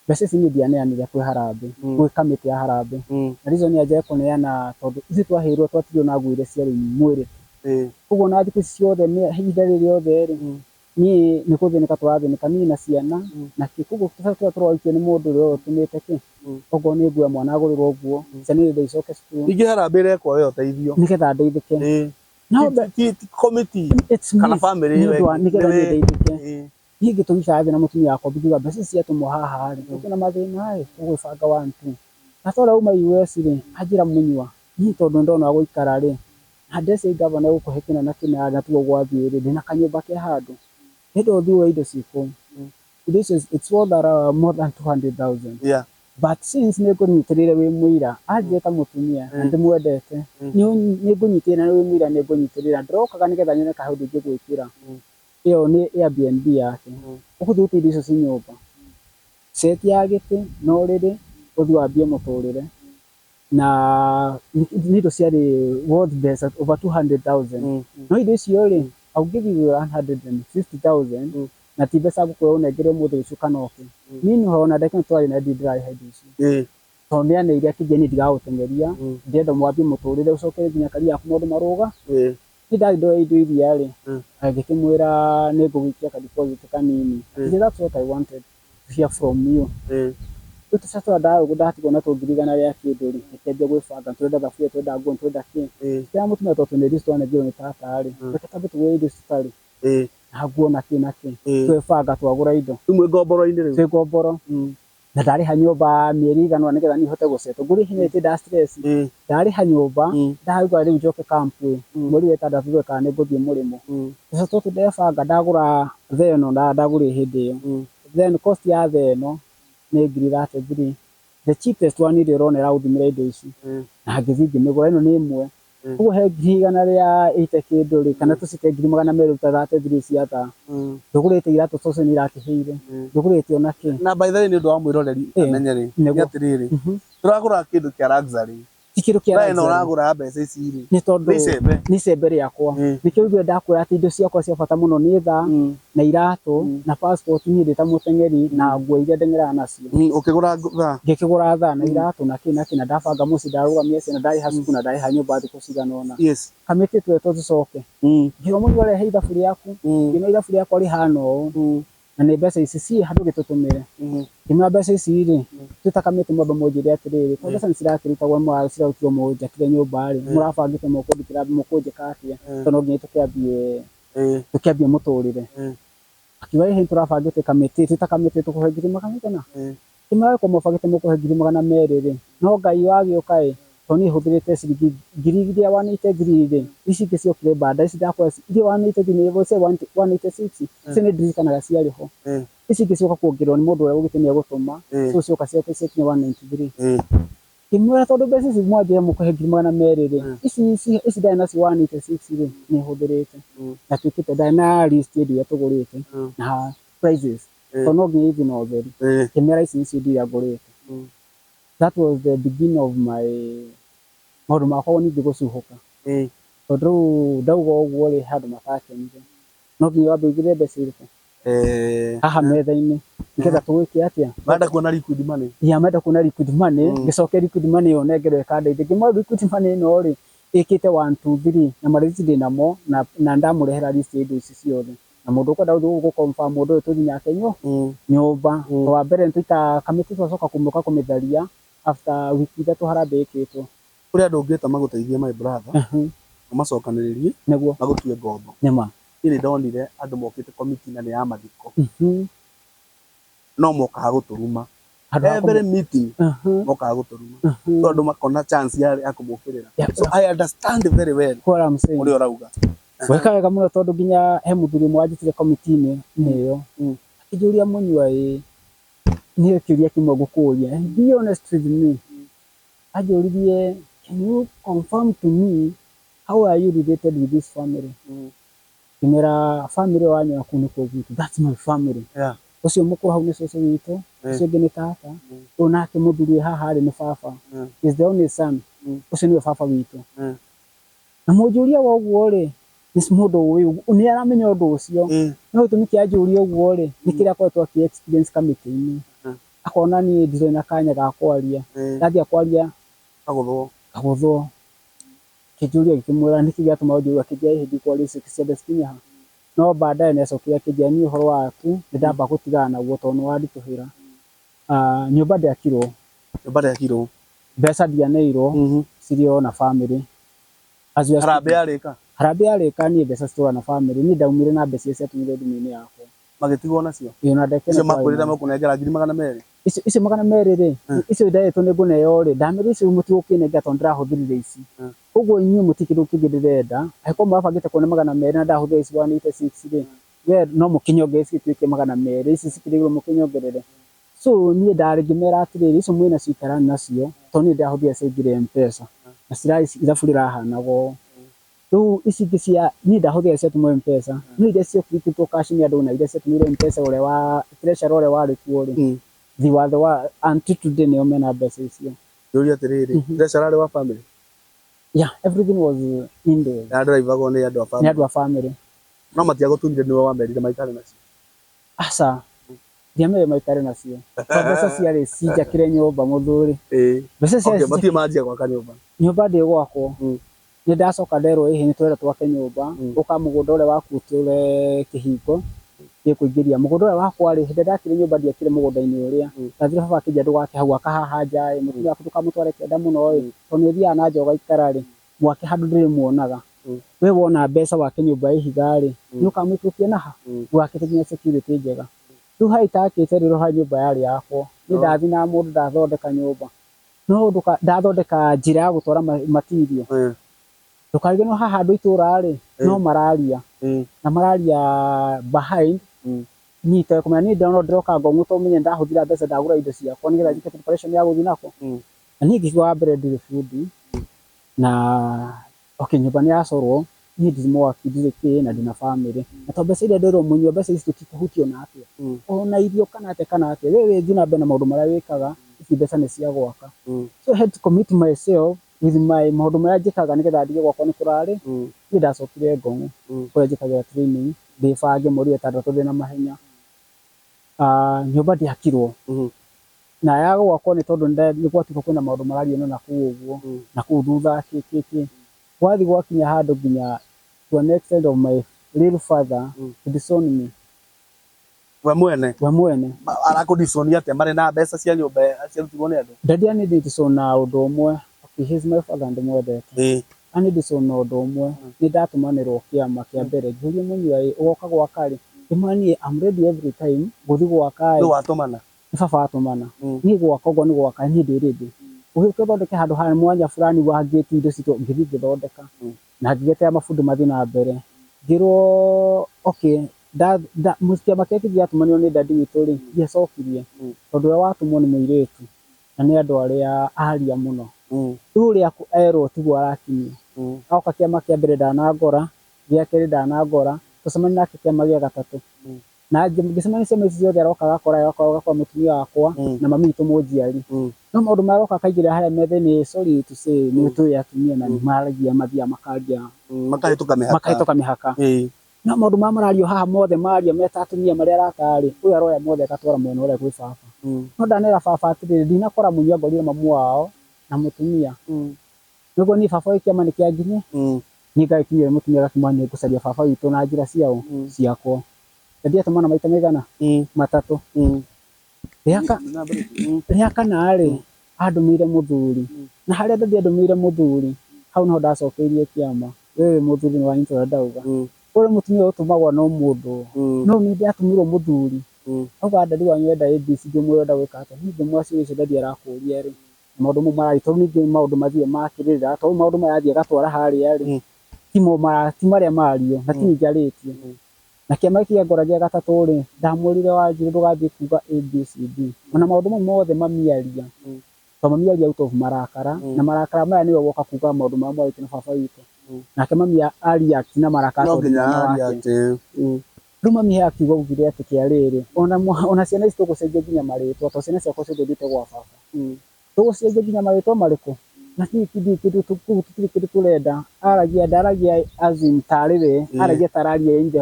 mbeca ici niĩ ndianeanire kwĩ harambee gwĩ kamĩtĩ ya harambee na reason nĩ aja kũneana tondũ ithuĩ twaheirwo twatirio na nguo iria ciarĩ mwĩrĩ koguo na thikũ ici ciothe ihinda rĩrĩothe rĩ niĩ nĩ gũthĩnĩka tũrathĩnĩka niĩ na ciana na koguo tũrorikio nĩ mũndũ ũrĩa ũtũmĩte kĩ okorwo nĩ nguo ya mwana agũrĩrwo nguo ciana nĩ icoke cukuru ningĩ harambee ĩrekwo wee ũteithio nĩgetha ndeithĩke ti committee kana family nĩgetha ndeithĩke niĩ ngĩtũgĩcaga thĩ na mũtumia wakwa ngiuga mbeca ciatũmwo haha rĩ tũkĩona mathĩna rĩ tũgwĩbanga 1 2 na twara uma US rĩ anjĩra mũnyua niĩ tondũ ndona gũikara rĩ na ndece gavana gũkũhe kĩna na tuo gwathiĩ rĩ ndĩna kanyũmba ke handũ hĩndĩ ũthiĩ indo ciĩkũu it's worth more than 200,000 but since nĩ ngũnyitĩrĩire wĩ mũira anjĩra ta mũtumia na ndĩmwendete nĩ ngũnyitĩrĩra na wĩ mũira nĩ ngũnyitĩrĩra ndĩrokaga nĩgetha nyone kaũndũ ingĩgwĩkĩra ĩyo nĩ Airbnb yake ũgũthiĩ indo icio ci nyũmba set ya gĩtĩ no rĩrĩ ũthiĩ wambie mũtũrĩre na nĩ indo ciarĩ worth mbeca over 200,000 no indo icio rĩ I'll give you 150,000 na ti mbeca ngũkwĩra ũnengere ũmũthĩ rũciũ kana oke niĩ nĩ ona ndeke twarĩ na ndĩrarĩha indo icio tondũ nĩ aneire akĩnjĩra niĩ ndigagũteng'eria ndĩrenda mwambie mũtũrĩre ũcoke nginya kari yaku maũndũ marũga nĩ ndarĩ ndoya indo iria rĩ ngĩkĩmwĩra nĩ ngũgũikia ka deposit kanini that's what I wanted to hear from you tũtacatũra ndatigwo na tũngiri igana rĩa kĩndũ rĩ ĩkĩambia gwĩbanga twenda thaburia twenda nguo twenda kĩ kĩra mũtumia tondũ nĩ list twanengirwo nĩ tata rĩ reke tambe tũgũre indo citarĩ na nguo na kĩ twĩbanga twagũra indo imwe ngomboro-inĩ rĩu twĩ ngomboro na ndarĩha nyũmba mĩeri ĩigana ũna nĩgetha niĩ hote gũcetwo ngũrĩ hinya ĩtĩ nda stress ndarĩha nyũmba ndauga rĩu njoke camp mweri wa ĩtandatũ thũe kana nĩ ngũthiĩ mũrĩmo mbeca tũtũ ndebanga ndagũra theno ndagũrire hĩndĩ ĩyo then cost ya theno nĩ 33 the cheapest one iria ũrona ĩragũthimĩra indo ici na ngĩthiĩ ngĩmĩgũra ĩno nĩ ĩmwe koguo he ngiri igana rĩa 80 kĩndũ rĩ kana tũcite 2,200 ta 33 cia thaa ndũgũrĩte iratũ tũcio nĩ irakĩhĩire ndũgũrĩte ona kĩ na by the way nĩ ũndũ wa mwĩroreri amenye rĩ nĩ atĩrĩrĩ tũragũra kĩndũ kĩa luxury ti kĩndũ kĩa luxury no ũragũra mbeca ici rĩ nĩ tondũ nĩ icembe rĩakwa nĩkĩo ithuĩ ndakwĩra atĩ indo ciakwa cia bata mũno nĩ thaa na iratũ na passport niĩ ndĩ ta mũteng'eri na nguo iria ndeng'eraga nacio ũkĩgũra thaa ngĩkĩgũra thaa na iratũ na kĩ na ndabanga mũciĩ ndarũgamia ciana ndarĩha cukuru na ndarĩha nyũmba thikũ cigana ũna kamĩtĩ twetwo tũcoke ngĩuga mũnyua rehe ithabu rĩaku ngĩona ithabu rĩakwa rĩhana ũũ na nĩ mbeca ici ciĩ handũ gĩtũtũmĩre ngĩmwĩra mbeca ici rĩ twĩta kamĩtĩ mwambe mũnjĩre atĩrĩrĩ tondũ mbeca nĩ cirakĩrutagwo cirarutirwo mũnjakĩre nyũmba rĩ mũrabangĩte mũkũnjĩka atĩa tondũ no nginya tũkĩambie mũtũrĩre akiuga hihi tũrabangĩte kamĩtĩ twĩta kamĩtĩ tũkũhe 100,000 kĩmwĩra ko mũbangĩte mũkũhe 200,000 rĩ no Ngai wagĩũka ĩ tondũ niĩ hũthĩrĩte ciringi ngiri iria 183 rĩ ici ingĩ ciokire baada ici ndakora iria 183 nĩ 186 ici nĩ ndirikanaga ciarĩ ho ici ingĩ cioka kuongererwo nĩ mũndũ ũrĩa ũgĩte nĩ egũtũma so cioka ciakinya 193 kĩmwĩra tondũ mbeca ici mwanjĩra mũkũhe 200,000 rĩ ici ndarĩ nacio 186 rĩ nĩ hũthĩrĩte na twĩkĩte ndarĩ na list indo iria tũgũrĩte na prices tondũ no nginya ithi na ũtheri kĩmwĩra ici nĩcio indo iria ngũrĩte that was the beginning of my maũndũ makwa ningĩ gũcuhũka tondũ rĩu ndauga ũguo rĩ handũ matakenire no nginya wambe ũigĩrĩre mbeca irĩkũ haha metha-inĩ nĩgetha tũgwĩke atĩa menda kuona liquid money menda kuona liquid money ngĩcokia liquid money ĩyo nengerwo ĩkandeithia ngĩmwĩra liquid money ĩno rĩ ĩkĩte 1 2 3 na marĩthiti ndĩ namo na ndamũrehera list ya indo ici ciothe na mũndũ ũkwenda gũthiĩ confirm mũndũ ũyũ tũthiĩ nake nyũmba wa mbere nĩtũita kamĩtĩ tũgacoka kũmũka kũmĩtharia after wiki 3 harambĩ ĩkĩtwo kũrĩ andũ ũngĩta magũteithie my brother macokanĩrĩrie nĩguo magũtue ngombo nĩma nĩ ndonire andũ mokĩte committee na nĩ ya mathiko no mokaga gũtũruma every meeting mokaga gũtũruma so andũ makona chance ya kũmũkĩrĩra so I understand very well what I'm saying ũrĩa ũrauga weka wega mũno tondũ nginya he mũthuri ũmwe wanjĩtire committee-inĩ ĩyo akĩnjũria Mũnyua niĩ kĩũria kĩmwe ngũkũria be honest with me anjũririe can you confirm to me how are you related with this family ngĩmera family wanyu akunu kwa gwitũ that's my family ũcio mũkũrũ hau nĩ cũcũ witũ ũcio ũngĩ nĩ tata ũyũ nake mũthuri haha rĩ nĩ baba is the only son ũcio nĩwe baba witũ na mũnjũria wa ũguo rĩ nĩ mũndũ ũyũ nĩ aramenya ũndũ ũcio no gĩtũmi kĩa anjũria ũguo rĩ nĩ kĩrĩa akoretwo akĩ-experience kamĩtĩ-inĩ akona niĩ ndirĩ na kanya ga kwaria ndathiĩ akwaria kagũthwo kĩnjũria gĩkĩmwĩra nĩkĩ gĩatũma ũnjũria kĩnjia hĩndĩ kwaria icio ciothe cikinye ha no baadaye nĩacokire akĩnjĩra niĩ ũhoro waku nĩndamba gũtigana naguo tondũ nĩwanditũhĩra nyũmba ndĩakirwo mbeca ndianeirwo cirĩ o na family harambĩ yarĩka niĩ mbeca citũra na family niĩ ndaumire na mbeca icio ciatũmire thimũ-inĩ yakwa magĩtigwo nacio icio makwĩrĩra makũnengera 200,000 icio 200,000 rĩ icio ndetwo nĩngũneo rĩ ndamĩrĩire icio mũtigũkĩnengera tondũ ndĩrahũthĩrire ici ũguo inyuĩ mũtikĩrĩ kĩngĩ ndĩrenda angĩkorwo mũrabangĩte kuona 200 na ndahũthĩra ici 186 rĩ we no mũkĩnyongerere cituĩke 200 ici cikĩrĩirwo mũkĩnyongerere so niĩ ndarĩ ngĩmera atĩrĩrĩ icio mwĩna cikarani nacio tondũ niĩ ndĩrahũthĩra ciaingĩre M-Pesa na ithabu rĩrahanaga rĩu ici ingĩ cia niĩ ndahũthĩra ciatũmwo M-Pesa no iria ciokĩtwo cash nĩ andũ na iria ciatũmĩrwo M-Pesa ũrĩa wa treasurer ũrĩa warĩ kuo rĩ the wathe wa until today nĩo mena mbeca icio ndũria atĩrĩrĩ treasurer arĩ wa family everything was in there na ndĩraigagwo nĩ andũ a family no matiagũtunire nĩwe wamerire maikare nacio aca ndiamerire maikare nacio mbeca ciarĩ cinjakĩre nyũmba mũthuri mbeca ciarĩ matirĩ manjia gwaka nyũmba ndĩ gwakwo nĩ ndacoka nderwo ĩhĩ nĩtwenda twake nyũmba ũka mũgũnda ũrĩa waku ũtũre kĩhingo gĩkũingĩria mũgũnda ũrĩa wakwa rĩ hĩndĩ ndakire nyũmba ndiakire mũgũnda-inĩ ũrĩa ndathire baba akĩnjĩra ndũgake hau aka haha nja mũtumia waku ndũkamũtware kĩanda mũno tondũ nĩũthiaga na nja ũgaikara rĩ mwake handũ ndĩrĩmuonaga we wona mbeca wake nyũmba ĩhiga rĩ nĩũkamũikũrũkia naha ndũgakĩte nginya security njega rĩu harĩa itakĩte rĩrĩ harĩa nyũmba yarĩ yakwa nĩ ndathi na mũndũ ndathondeka nyũmba no ndathondeka njĩra ya gũtwara material ndũkarigwo no haha andũ itũra rĩ no mararia na mararia behind niĩ itekũmenya niĩ ndĩroka ngong'u tondũ menye ndahũthĩra mbeca ndagũra indo ciakwa nĩgetha njĩke preparation ya gũthiĩ nako na niĩ ngĩkiuga wa mbere ndirĩ bundi na nyũmba nĩyacorwo niĩ ndirĩ mwaki ndirĩ kĩ na ndĩna family na tondũ mbeca iria nderwo Mũnyua mbeca ici tũtikũhutio na atĩa ona irio kana atĩa we thiĩ na mbere na maũndũ marĩa wĩkaga ici mbeca nĩ cia gwaka so I had to commit myself with my maũndũ marĩa njĩkaga nĩgetha ndige gwakwa nĩ kũrarĩ niĩ ndacokire ngong'u kũrĩa njĩkagĩra training ndĩbange mweri wetandatũ ndĩ na mahenya nyũmba ndĩakirwo na ya gwakwa nĩ tondũ nĩgwatuĩka kwĩna maũndũ marario na kũu ũguo na kũu thutha kĩ gwathiĩ gwakinya handũ nginya to an extent of my real father to disown me we mwene arakũdisonia atĩa marĩ na mbeca cia nyũmba ciarutirwo nĩ andũ ndandianĩrĩ disown na ũndũ ũmwe he is my father ndĩmwendete ani disown na ũndũ ũmwe nĩ ndatũmanĩrwo kĩama kĩa mbere ngĩũria Mũnyua ũgoka gwaka rĩ ndĩmwĩra I'm ready every time gũthiĩ gwaka nĩ watũmana nĩ baba atũmana niĩ gwaka ũguo nĩ gwaka niĩ ndĩ ready ũgĩũka ũthondeke handũ ha mwanya fulani wa gate indo citũ ngĩthiĩ ngĩthondeka na ngĩgetea mabundi mathiĩ na mbere ngĩrwo kĩama kĩrĩa kĩngĩ gĩatũmanĩrwo nĩ dadi witũ rĩ ndiacokirie tondũ ũrĩa watũmwo nĩ mũirĩtu na nĩ andũ arĩa aria mũno rĩu ũrĩa erwo tiguo arakinyia agoka kĩama kĩa mbere ndanangora gĩa kerĩ ndanangora tũcemania nake kĩama gĩa gatatũ na ngĩcemania ciama ici ciothe aroka agakora mũtumia wakwa na mami witũ mũnjiari no maũndũ marĩa aroka akaingĩrĩra harĩa metha-inĩ sorry to say nĩ tũĩ atumia na nĩ maragia mathiaga makaria makahĩtũka mĩhaka na maundu marario haha mothe mario meta atumia maria aratari uyu aroya mothe agatwara mwena uria gwi baba no ndanera baba atiri ndinakora munyua ngorire mamu wao na mutumia niguo ni baba ikiama ni kianginye ni ngaikinyire mutumia gakimwanya gucaria baba witu na njira ciao ciakwa ndia tumana maita maigana matatu ria kana ri andumire muthuri na haria ndathie ndumire muthuri hau no ndacokeirie kiama wewe muthuri ni wanyitwa ndauga uri mutumia utumagwa no mundu no ni ndatumirwo muthuri auga ndari wanyu enda ABC ndimwenda gwika ata ni ndimwaci icio ndathie arakuria ri maundu mo marari to ningi maundu mathie makirira to maundu marathie gatwara haria ri timo maria mario na tinjaritie na kiama kia ngoragia gatatu ri ndamurire wanjiru ndugathie kuga ABCD ona maundu mo mothe mamiaria to mamiaria out of marakara na marakara maya niwe woka kuga maundu ma mwaitu na baba witu nake mami aria kina marakara no nginya aria ati ruma mami akiuga ugire ati kiariri ona ciana ici tugucenjia nginya maritwa to ciana ciakwa ciothe thite gwa baba tugucenjia nginya maritwa mariku na kidi kidu turenda ndaragia azin tarire aragia tararia nje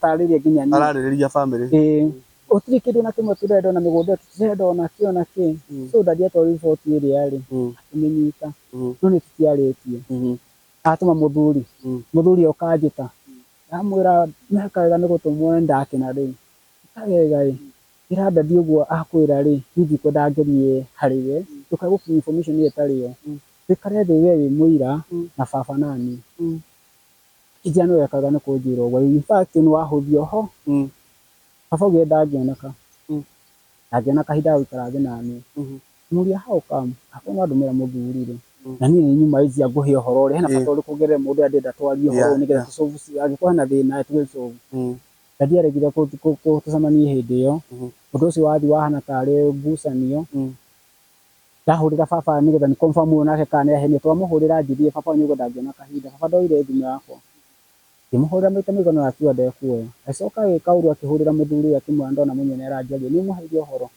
tararia nginya ni araririria family utiri kidu na kimwe turenda na migunda turenda ona kio na ki so ndadia to report iri ari akimenyita no ni tutiaretie atuma muthuri okajita amwira nakaga ni gutumwo ndakina ri kagega irada diugo akwira ri hithi ko ndagerie hariwe tukagukinya information yetariyo tikare wewe muira na baba nani kijana yakaga ni kujiro gwa in fact ni wahuthio ho baba genda ngionaka agena kahida wikaraga nani muria hau kam akona ndumira muthuri ri na ni nyuma izi aguhe horo ri hena bata uri kugerera mundu andenda twarie horo nigetha tusolve agikwa na thina tusolve ndadia regire ko tucamanie hindi yo undu ucio wathi wahana tari ngucanio ndahurira baba nigetha ni confirm nake kana ehenia twamuhurira njithie baba nyugo ndangiona kahinda baba ndoire thimu yakwa kimuhurira maita migano akiwa ndekuoya acoka gikauru akihurira muthuri akimwanda na munyene aranjagia ni muheithio horo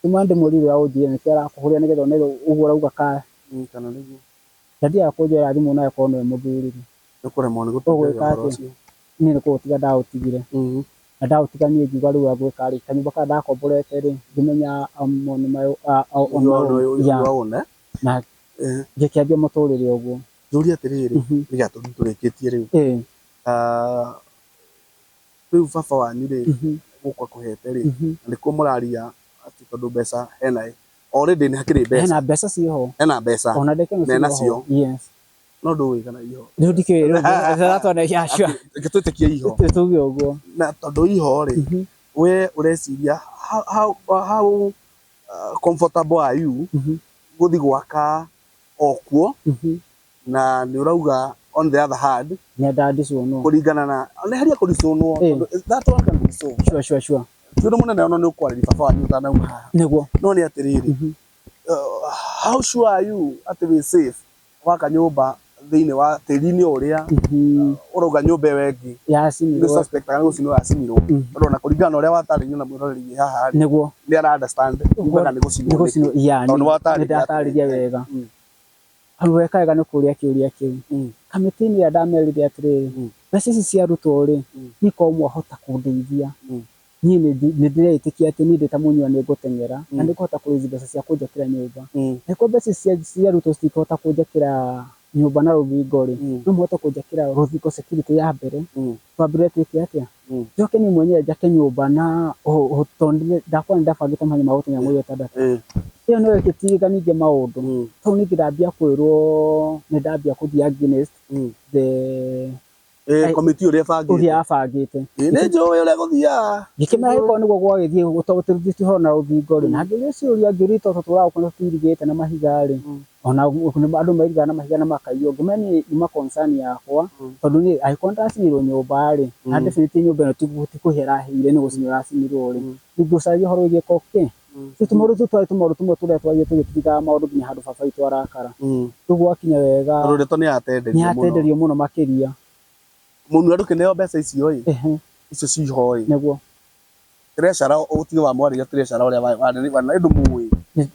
timande murire au njire ni kera kuhurira nigetha onego uguo rauga ka kana niguo ndadia akonjera thimu nayo kono muthuri ukuremwo ni gutugira ucio ni ko tiga ndautigire na ndautiganie ngiuga riu agwika ri kanyumba ka ndakomborete ri ngimenya amoni mayo ona na ngikiambia muturire uguo njuri atiriri niga turikitie riu riu baba wanyu ri gukwa kuhete ri ni ko muraria ati tondu mbeca hena already ni hakiri mbeca hena mbeca ciho hena mbeca ona ndeke nacio yes no ndu wikana iho riu ndike ratona yashwa ngitwitikie iho tuge uguo na tondu iho ri we ureciria how comfortable are you guthi gwaka okuo na ni urauga on the other hand ni ndandicunwo kuringana na ni haria kuricunwo that one can be so sure ndu munene ono ni ukwariri baba wanyu utanauma niguo no ni atiriri how sure are you at we safe waka nyumba thiini wa tirini uria urauga nyumba wengi yacinirwo ni suspect kana gucinwo yacinirwo ndona kuringana uria wataririo na mwiroreri haha niguo ni ara understand uga ni gucinwo yani tondu watariria wega alwekaga ni kuria kiuria kiu kamitini ya damerire atiriri mbeca ici cia rutwo ri niko mwahota kundeithia ni ndiretikia ati ni ndita munywa ni ngutengera na ndikuhota kurithi mbeca cia kunjakira nyumba niko mbeca cia rutwo citikota kunjakira nyumba na ruthingo ri no muhota kunjakira ruthingo security ya mbere twambire twike atia njoke ni mwenyewe njake nyumba na tondire ndakwa ndabangite mahenya ma gutinya mwezi tandatu iyo no ikitiganithie maundu to ni ndambia kwirwo ni ndambia kuthii against the committee uria bangite ni njuwe uria guthia gikimera iko niguo gwagithie gutotithiti horo na ruthingo ri na ngiria ciuria ngirito tutura ukono twirigite na mahiga ri ona andu mairiga na mahiga na makaiyo ngimeni ni ma concern yakwa tondu ni aiko ndacinirwo nyumba ri na definitely nyumba ino tikuhera hire ni gucinira acinirwo ri nigucaria horo gie koke tutumuru tumwe turia twagie tugitiga maundu nginya handu baba itu arakara tugu akinya wega rureto ni atenderio muno makiria mundu arukineo mbeca icio icio ciho niguo treasure utige wa mwariria treasure uria wa ndu muwi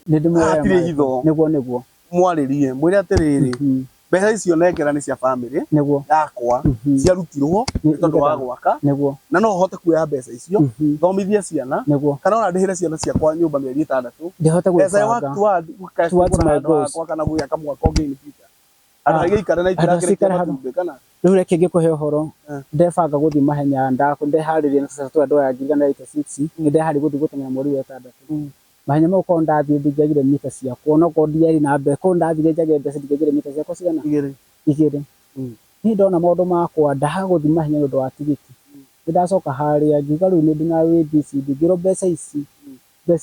ni ndimwe atire hitho niguo mwaririe mwire atiriri mbeca icio nengera nĩ cia family niguo yakwa ciarutirwo nĩ tondũ wa gwaka niguo na no hote kuoya mbeca icio thomithie ciana niguo kana ona ndĩhĩre ciana ciakwa nyũmba mĩeri 6 ndihote mbeca gwĩbanga towards my goals kana gwĩka mwaka ũngĩ in future ana gĩikare na itĩrakĩrĩkia matumbĩ kana rĩu reke ngĩkũhe ũhoro ndebanga gũthiĩ mahenya ndeharĩria na tũtũ andũ aya 86 nĩndeharĩria gũthiĩ gũteng'era mweri wa 6 mahenya mau korwo ndathiĩ ndingĩagire mita ciakwa no korwo ndiarĩ na mbeca korwo ndathire njage mbeca ndingĩagire mita ciakwa cigana 2 niĩ ndona maũndũ makwa ndaha gũthiĩ mahenya nĩ ũndũ wa tigiti nĩndacoka harĩa ngiuga rĩu nĩ ndina ABC ngĩrwo mbeca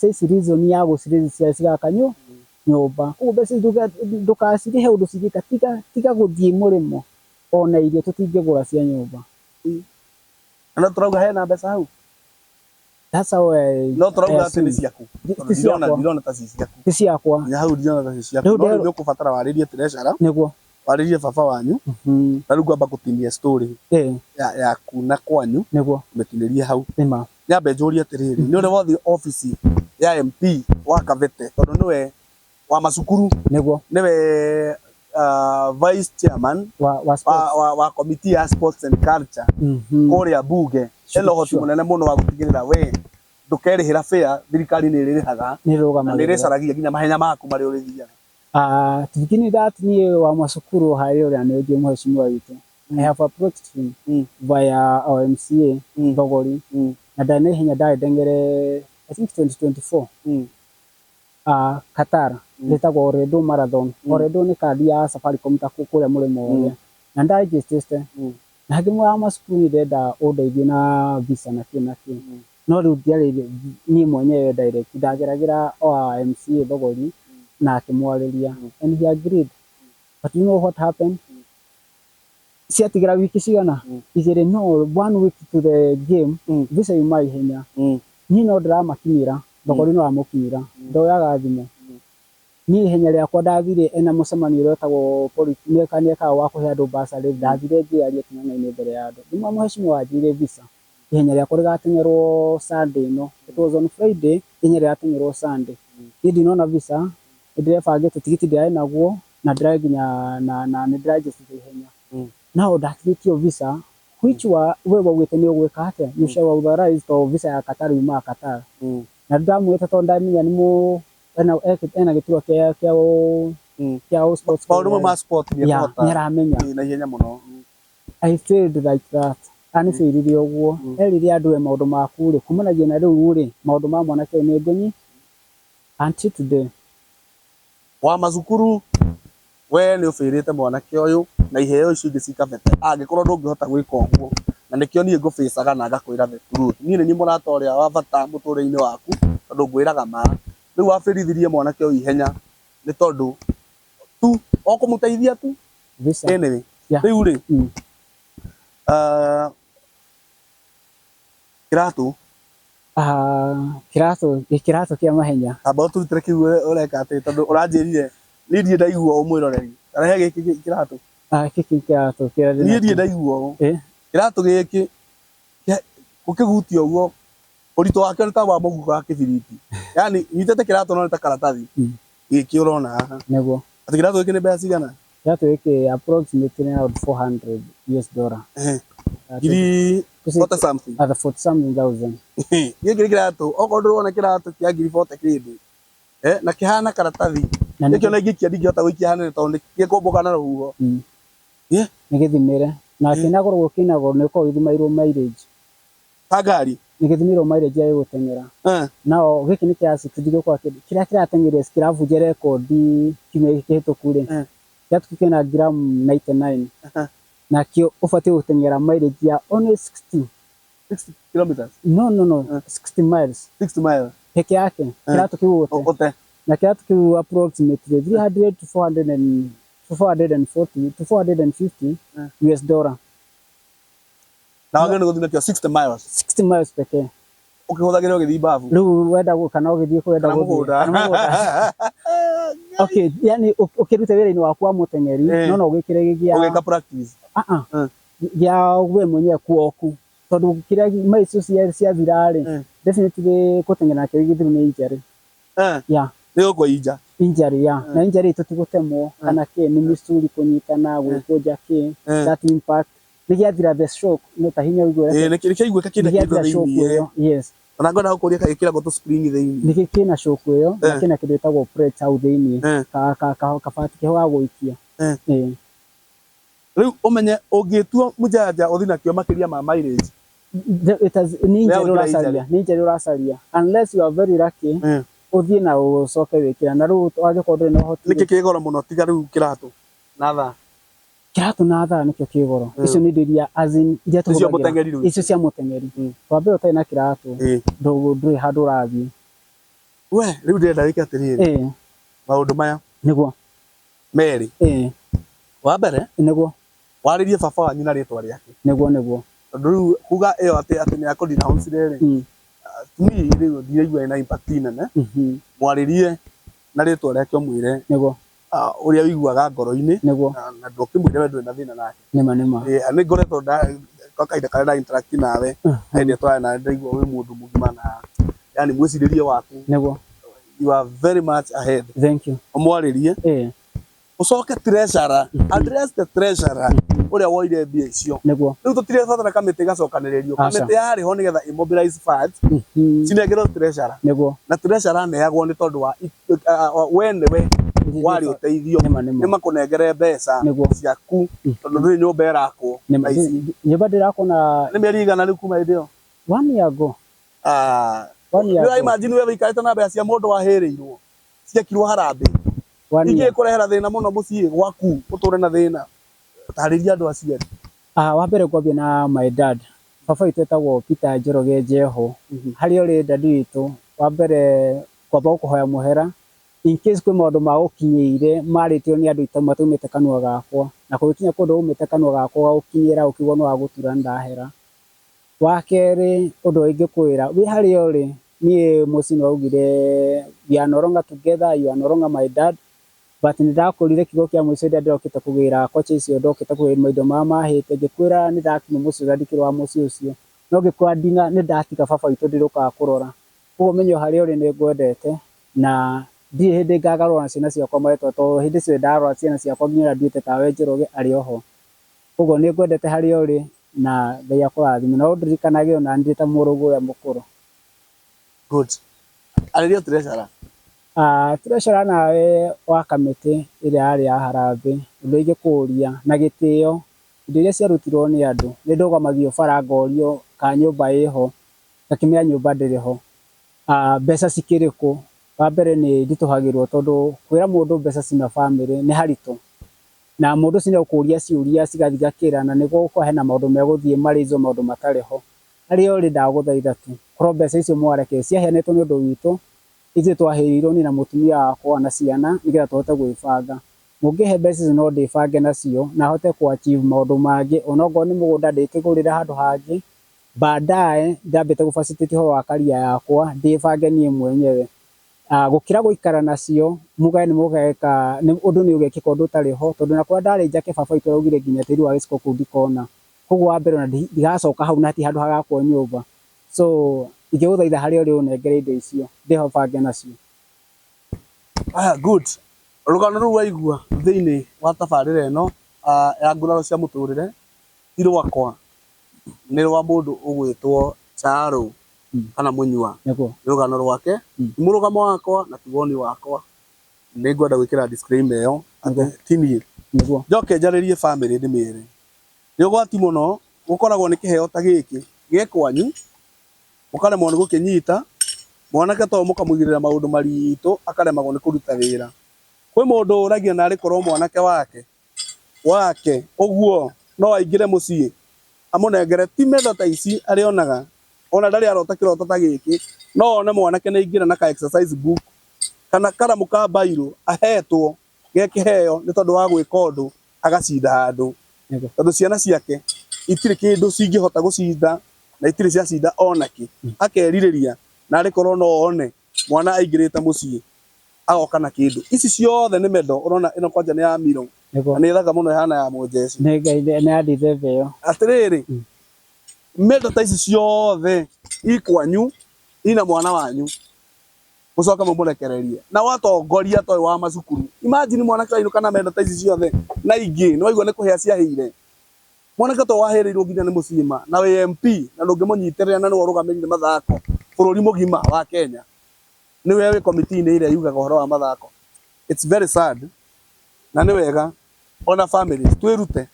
ici reason ya gũcirĩcia cigaka nyũmba koguo mbeca ndũkacirĩhe ũndũ cingĩka tiga gũthiĩ mũrĩmo ona irio tũtingĩgũra cia nyũmba na tũrauga hena mbeca hau that's how no tũrauga atĩ nĩ ciaku ndirona ta ci ciaku ti ciakwa na hau ndirona ta ci ciaku no nĩ ũkũbatara warĩrie treasurer nĩguo warĩrie baba wanyu na rĩu ngwamba gũtinia story yaku na kwanyu nĩguo mĩtinĩrie hau nĩma nyambe njũrie atĩrĩrĩ nĩ ũrĩ wothiĩ ofici ya MP wa Kavete tondũ nĩwe wa macukuru nĩguo nĩwe vice chairman wa committee ya sports and culture kũrĩa bunge ena ũhoti mũnene mũno wa gũtigĩrĩra we ndũkerĩhĩra fare thirikari nĩ ĩrĩrĩhaga na nĩ ĩrĩcaragia nginya mahenya maku marĩa ũrĩthiaga to begin that niĩ wa macukuru harĩ ũrĩa nĩ ũngĩ mheshimiwa witũ I have approached him via our MCA Thogori na ndarĩ hinya ndarĩ ndengere I think 2024 Qatar ĩtagwo Oredo Marathon Oredo nĩ kandi ya Safaricom ta kũrĩa mũrĩmo ũrĩa na ndarĩgĩstĩte na ngĩmwĩra macukuru nĩ ndenda ũndeithie na visa na kĩ no rĩu ndiarĩ niĩ mwenyewe direct ndageragĩra our MCA Thogori na akĩmwarĩria and he agreed but you know what happened ciatigĩra wiki cigana igĩrĩ no 1 week to the game visa yuma ihenya niĩ no ndĩramakinyĩra Thogori no amũkinyĩra ndoyaga thimũ niĩ ihenya rĩakwa ndathire ena mũcemanio ũrĩa wetagwo nĩekaga wa kũhe andũ bursary ndathire ngĩaria kĩng'ang'a-inĩ mbere ya andũ ndĩmwa mheshimiwa wanjĩrire visa ihenya rĩakwa rĩgateng'erwo Sunday no it was on Friday ihenya rĩgateng'erwo Sunday niĩ ndinona visa ndĩrebangĩte tigiti ndĩrarĩ naguo na ndĩrarĩ nginya na nĩndĩrajĩcire ihenya nao ndatigĩtio visa which we waugĩte nĩ ũgwĩka atĩa you shall authorize to visa ya Qatar yumaga Qatar na ndamwĩta tondũ ndamenya nĩ ena gĩturwa kĩa sports maũndũ ma sport nĩaramenya na ihenya mũno I felt like that anĩbĩrire ũguo erire andũ maũndũ maku rĩ kumanagia na rĩu rĩ maũndũ ma mwanake nĩ ngũnyi until today wa macukuru we nĩ ũbĩrĩte mwanake ũyũ na iheo icio ingĩ cikabete angĩkorwo ndũngĩhota gwĩka ũguo na nĩkĩo niĩ ngũbĩcaga na ngakwĩra the truth niĩ nĩ niĩ mũrata ũrĩa wa bata mũtũrĩre-inĩ waku tondũ ngwĩraga ma rĩu wabĩrithirie mwanake ũyũ ihenya nĩ tondũ tu okũmũteithia tu anyway rĩu rĩ kĩratũ kĩa mahenya amba ũtũrutĩre kĩu ũreka atĩ tondũ ũranjĩrire niĩ ndirĩ ndaigua ũmwĩroreri rehe gĩkĩ kĩratũ gĩkĩ kĩratũ niĩ ndirĩ ndaigua kĩratũ gĩkĩ ũkĩhutia ũguo ũritũ wake nĩ ta wa mũhuko wa kĩbiriti yani nyitĩte kĩratũ no nĩ ta karatathi gĩkĩ ũrona haha nĩguo atĩ kĩratũ gĩkĩ nĩ mbeca cigana kĩratũ gĩkĩ approximately around $400 ngiri 40 something 40 something thousand gĩkĩ nĩ kĩratũ okorwo ndũrona kĩratũ kĩa ngiri 40 kĩndũ na kĩhana karatathi nĩkĩo na ingĩkia ndingĩhota gũikia hanene tondũ gĩkũmbũka na rũhuho nĩ gĩthimĩre na kĩnagũrwo nĩ gũkorwo gĩthimĩirwo mileage ta ngari nĩ gĩthimĩirwo mileage ya gũteng'era nao gĩkĩ nĩ kĩa 60 gĩkorwo kĩrĩa kĩrateng'eria kĩravunja rekondi kiumia gĩkĩ kĩhĩtũku rĩ kĩratũ kĩna gramu 99 nakĩo ũbatiĩ gũteng'era mileage ya only 60 kilometers no 60 miles peke yake kĩratũ kĩu gũte na kĩratũ kĩu approximately 300 to 450 US dollar na wagĩrĩirwo nĩ gũthiĩ nakĩo 60 miles pekee ũkĩhũthagĩra ũgĩthiĩ babu rĩu wenda kana ũgĩthiĩ kũrenda mũgũnda okay yani ũkĩruta wĩra-inĩ waku wa mũteng'eri no ũgĩkĩre ũgĩka practice gĩa we mwenyewe kuoku tondũ kĩrĩa miles icio ciathira rĩ definitely gũteng'era nakĩo igĩthiĩ nĩ injury nĩ gũkũ inja injury ya na injury tutigutemwo kana ke ni misuri kunyitana gwikuja ke that impact nigiathira the shock no tahinya igwe nikigweka kina kindo thiini yes ona ngona gukuria kagikira goto spring thiini nikikina shock iyo na kina kindu itagwo pressure au thiini kabati ke wa guikia riu umenye ungitua mujanja uthi nakio makiria ma mileage it has ninja urasaria unless you are very lucky uthie na ucoke wikira na riu wagikorwo no hoti niki kigoro muno tiga riu kiratu na tha nikio kigoro icio ni ndiria azin iria tuhugagira icio cia mutengeri twambe utai na kiratu nduri handu rathi we riu ndenda wike atiriri maundu maya niguo meri wa mbere niguo waririe baba wanyu na ritwa riake niguo tondu riu kuga iyo ati ni akodi na honsire ri ni riu ndiraigua ina impact nene mwaririe na ritwa riake mwire niguo uria wiguaga ngoro-ini na ndukimwire we nduri na thina nake nima ni ngoretwo kaida kare na interact nawe hende twara na ndaigua wi mundu mugima na yani mwiciririe waku niguo you are very much ahead. Thank you. Omwaririe ucoke treasurer address the treasurer uria woire mbia icio niguo riu tutire fatana kamite gacokaniririo kamite yari ho nigetha immobilize funds cinengero treasurer niguo na treasurer neagwo ni tondu wa wenewe wari uteithio ni makunengere mbeca ciaku tondu nduri nyumba irakwo nyumba ndirakona ni mieri igana riu kuma indio 1 year ago you imagine wewe ikarite na mbeca cia mundu wahiriirwo ciekirwo harambe ingi kurehera thina muno mucii gwaku uture na thina tariria andu aciari wa mbere kwambia na my dad baba itu etagwo Peter Njoroge Njeho hari uri dadi witu wa mbere kwamba gukuhoya muhera in case kwi maundu ma ukinyiire maritio ni andu itama tumite kanua gakwa na kugikinya kundu umite kanua gakwa ukinyira ukigwo no agutura ndahera wa keri undu ingikwira wi hari uri nie mucini waugire we are no longer together, you are no longer my dad, but ndakurire kigo kia mwico ndia ndokite kugira kocha icio ndokite kugira maindo mahite ngikwira ni ndakinya mucio ndandikirwo wa mucio ucio no ngikwa ndinga ni ndatiga baba itu ndiruka kurora ugo menyo hari uri ni ngwendete na ndi hindi ngagarura na ciana ciakwa maretwo to hindi cio ndarora ciana ciakwa nginya nduite tawe Njoroge ari oho ugo ni ngwendete hari uri na Ngai akurathime no ndirikanage ona ndita murugu ya mukuru. Good. Aririo treasurer. Treasurer nawe wa kamiti iria ari ya Harambee ndu ingikuria na gitio ndu iria ciarutirwo ni andu ni ndugamagio bara ngorio ka nyumba iho ngakimenya nyumba ndiriho mbeca cikiriku wa mbere ni ndituhagirwo tondu kwira mundu mbeca cina family ni harito na mundu cine ukuria ciuria cigathigakira na niguo uko hena maundu meguthie marizo maundu matariho ari ori ndaguthaitha tu korwo mbeca icio mwareke ciaheanetwo ni undu witu ithuĩ twaheirwo ni na mutumia wakwa na ciana nigetha tuhote gwibanga mungihe mbeca icio no ndibange nacio na hote ku achieve maundu mangi onogo ni mugunda ndikigurira handu hangi baadaye ndambite gufacilitate horo wa karia yakwa ndibange nie mwenyewe gukira guikara nacio mugae ni mugeka ni undu ni ugekika undu tariho tondu nakwa ndari njake baba itu raugire nginya tiri wa giciko kundi kona koguo wa mbere na ndigacoka hau na ti handu hagakwo nyumba so igeguthaitha hari uri unengere indo icio ndiho bange nacio. Good. Rugano ru waigua thiini wa tabarira ino ya nguraro cia muturire ti rwakwa ni rwa mundu ugwitwo Charo kana Munyua ni rugano rwake ni murugamo wakwa na tigoni wakwa ni ngwenda gwikira disclaimer yo tini njoke njaririe family ndimire ni ugwati muno gukoragwo ni kiheo ta giki gekwanyu ukaremwo ni gukinyita mwanake to mukamugirira maundu maritu akaremagwo ni kuruta wira kwi mundu uragia na ari korwo mwanake wake uguo no aingire mucii amunengere ti metha ta ici arionaga ona ndari arota kiroto ta giki no one mwanake ni ingira na ka exercise book kana karamu ka bairo ahetwo gekiheo ni tondu wa gwika undu agacinda handu tondu ciana ciake itiri kindu cingihota gucinda na itiri ciacinda onaki akeririria na ari korwo no one mwana aingirite mucii agoka na kindu ici ciothe ni mendo urona ino kwanja ni ya miro ni thaga muno hana ya mujeci ni Ngai ni anditheve yo atiriri mendo ta ici ciothe ikwanyu ina mwana wanyu mucoka mumurekererie na watongoria toy wa macukuru. Imagine mwanake ainũka na menda ta ici ciothe na ingĩ nĩ waigua nĩ kũhĩa ciahĩire. Mwanake to wahĩrĩirwo nginya nĩ mũcima na wĩ MP na ndũngĩmũnyitĩrĩra na nĩwe ũrũgamĩrĩire mathako bũrũri mũgima wa Kenya. Nĩwe wĩ komiti-inĩ ĩrĩa yugaga ũhoro wa mathako. It's very sad na nĩ wega ona families twĩrute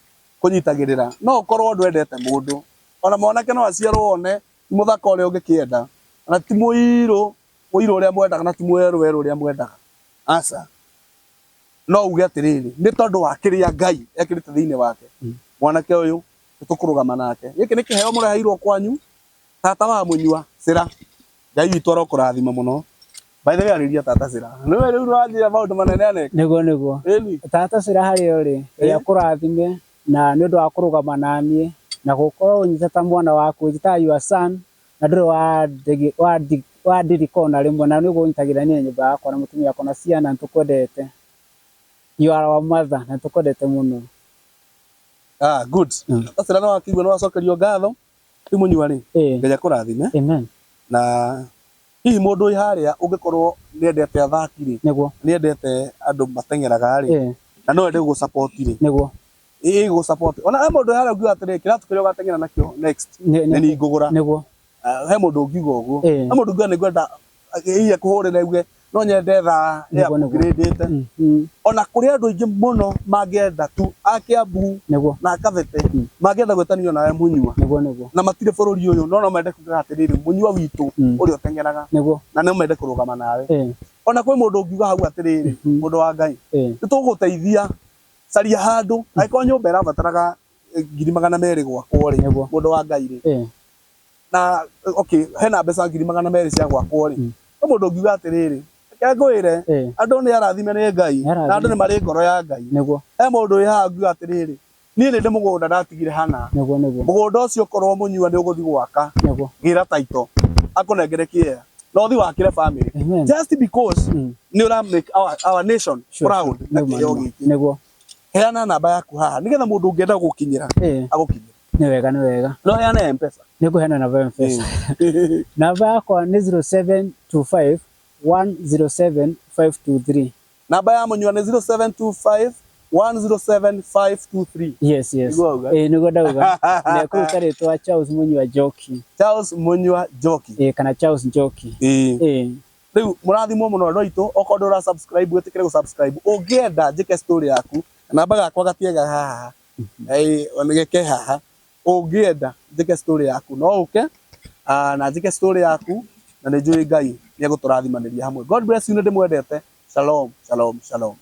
kũnyitagĩrĩra. No ũkorwo ndwendete mũndũ ona mwanake no aciarwo one ti mũthaka ũrĩa ũngĩkĩenda na ti mũirũ ũrĩa mwendaga na ti mwerũ ũrĩa mwendaga. Aca no uge atĩrĩrĩ nĩ tondũ wa kĩrĩa Ngai ekĩrĩte thĩinĩ wake mwanake ũyũ nĩtũkũrũgama nake. Gĩkĩ nĩ kĩheo mũreheirwo kwanyu tata wa Mũnyua Cĩra. Ngai witũ arokũrathima mũno. By the way, arĩria tata Cĩra. Nĩwe rĩu ũranjĩra maũndũ manene aneke. Nĩguo. Tata Cĩra harĩa ũrĩ akũrathime na nĩ ũndũ wa kũrũgama na niĩ na gũkorwo ũnyita ta mwana waku njĩta your son na ndũrĩ wandirikona rĩmwe na nĩguo ũnyitagĩrĩra niĩ nyũmba yakwa na mũtumia wakwa na ciana nĩtũkwendete. You are our mother na tũkwendete mũno. Good. Tata Cĩra no wakĩigua no wacokerio ngatho. Ti Mũnyua rĩ. Ngai akũrathime. Amen. Na hihi mũndũ ũyũ harĩa ũngĩkorwo nĩendete athaki rĩ, nĩendete andũ mateng'eraga rĩ, na no ende gũ support rĩ, gũ support ona he mũndũ harĩa ũngiuga atĩrĩrĩ kĩratũ kĩrĩa ũgateng'era nakĩo next nĩ ngũgũra. He mũndũ ũngiuga ũguo. He mũndũ ũngiuga nĩngwenda hihi akũhũrĩre auge no nyende thaa ya upgrade-ĩte. Ona kũrĩ andũ aingĩ mũno mangĩenda tu a Kĩambu na Kabete mangĩenda gwĩtanio nawe Mũnyua na matirĩ bũrũri ũyũ no mende kuuga atĩrĩrĩ Mũnyua witũ ũrĩa ũteng'eraga na no mende kũrũgama nawe. Ona kwĩ mũndũ ũngiuga hau atĩrĩrĩ mũndũ wa Ngai nĩtũgũteithia caria handũ angĩkorwo nyũmba ĩrabataraga 200,000 gwakwo rĩ mũndũ wa Ngai rĩ na okay hena mbeca 200,000 cia gwakwo rĩ no mũndũ ũngiuga atĩrĩrĩ ngwĩre andũ nĩ arathime nĩ Ngai na andũ nĩ marĩ ngoro ya Ngai. He mũndũ wĩ haha ngiuga atĩrĩrĩ niĩ nĩ ndĩ mũgũnda ndatigire hana mũgũnda ũcio korwo Mũnyua nĩ ũgũthiĩ gwaka gĩra taito akũnengere kĩea na ũthiĩ wakĩre family just because nĩ ũra make our nation proud na kĩheo gĩkĩ. Heana namba yaku haha nĩgetha mũndũ ũngĩenda gũkinyĩra agũkinyĩre. Nĩ wega no heana M-Pesa. Nĩngũheana namba ya M-Pesa. Namba yakwa nĩ 0725 107 523. Namba ya Mũnyua nĩ 0725 107 523. Yes. Nĩguo ndauga. Nĩ kũruta rĩtwa Charles Mũnyua Njoki. Charles Mũnyua Njoki. Kana Charles Njoki. Rĩu mũrathimwo mũno andũ aitũ okorwo ndũra subscribe wĩtĩkĩre gũ subscribe ũngĩenda njĩke story yaku namba gakwa gatiega haha onegeke haha ũngĩenda njĩke story yaku no ũke na njĩke story yaku na nĩ njũĩ Ngai nĩ egũtũrathimanĩria hamwe. God bless you nĩ ndĩmwendete. Shalom.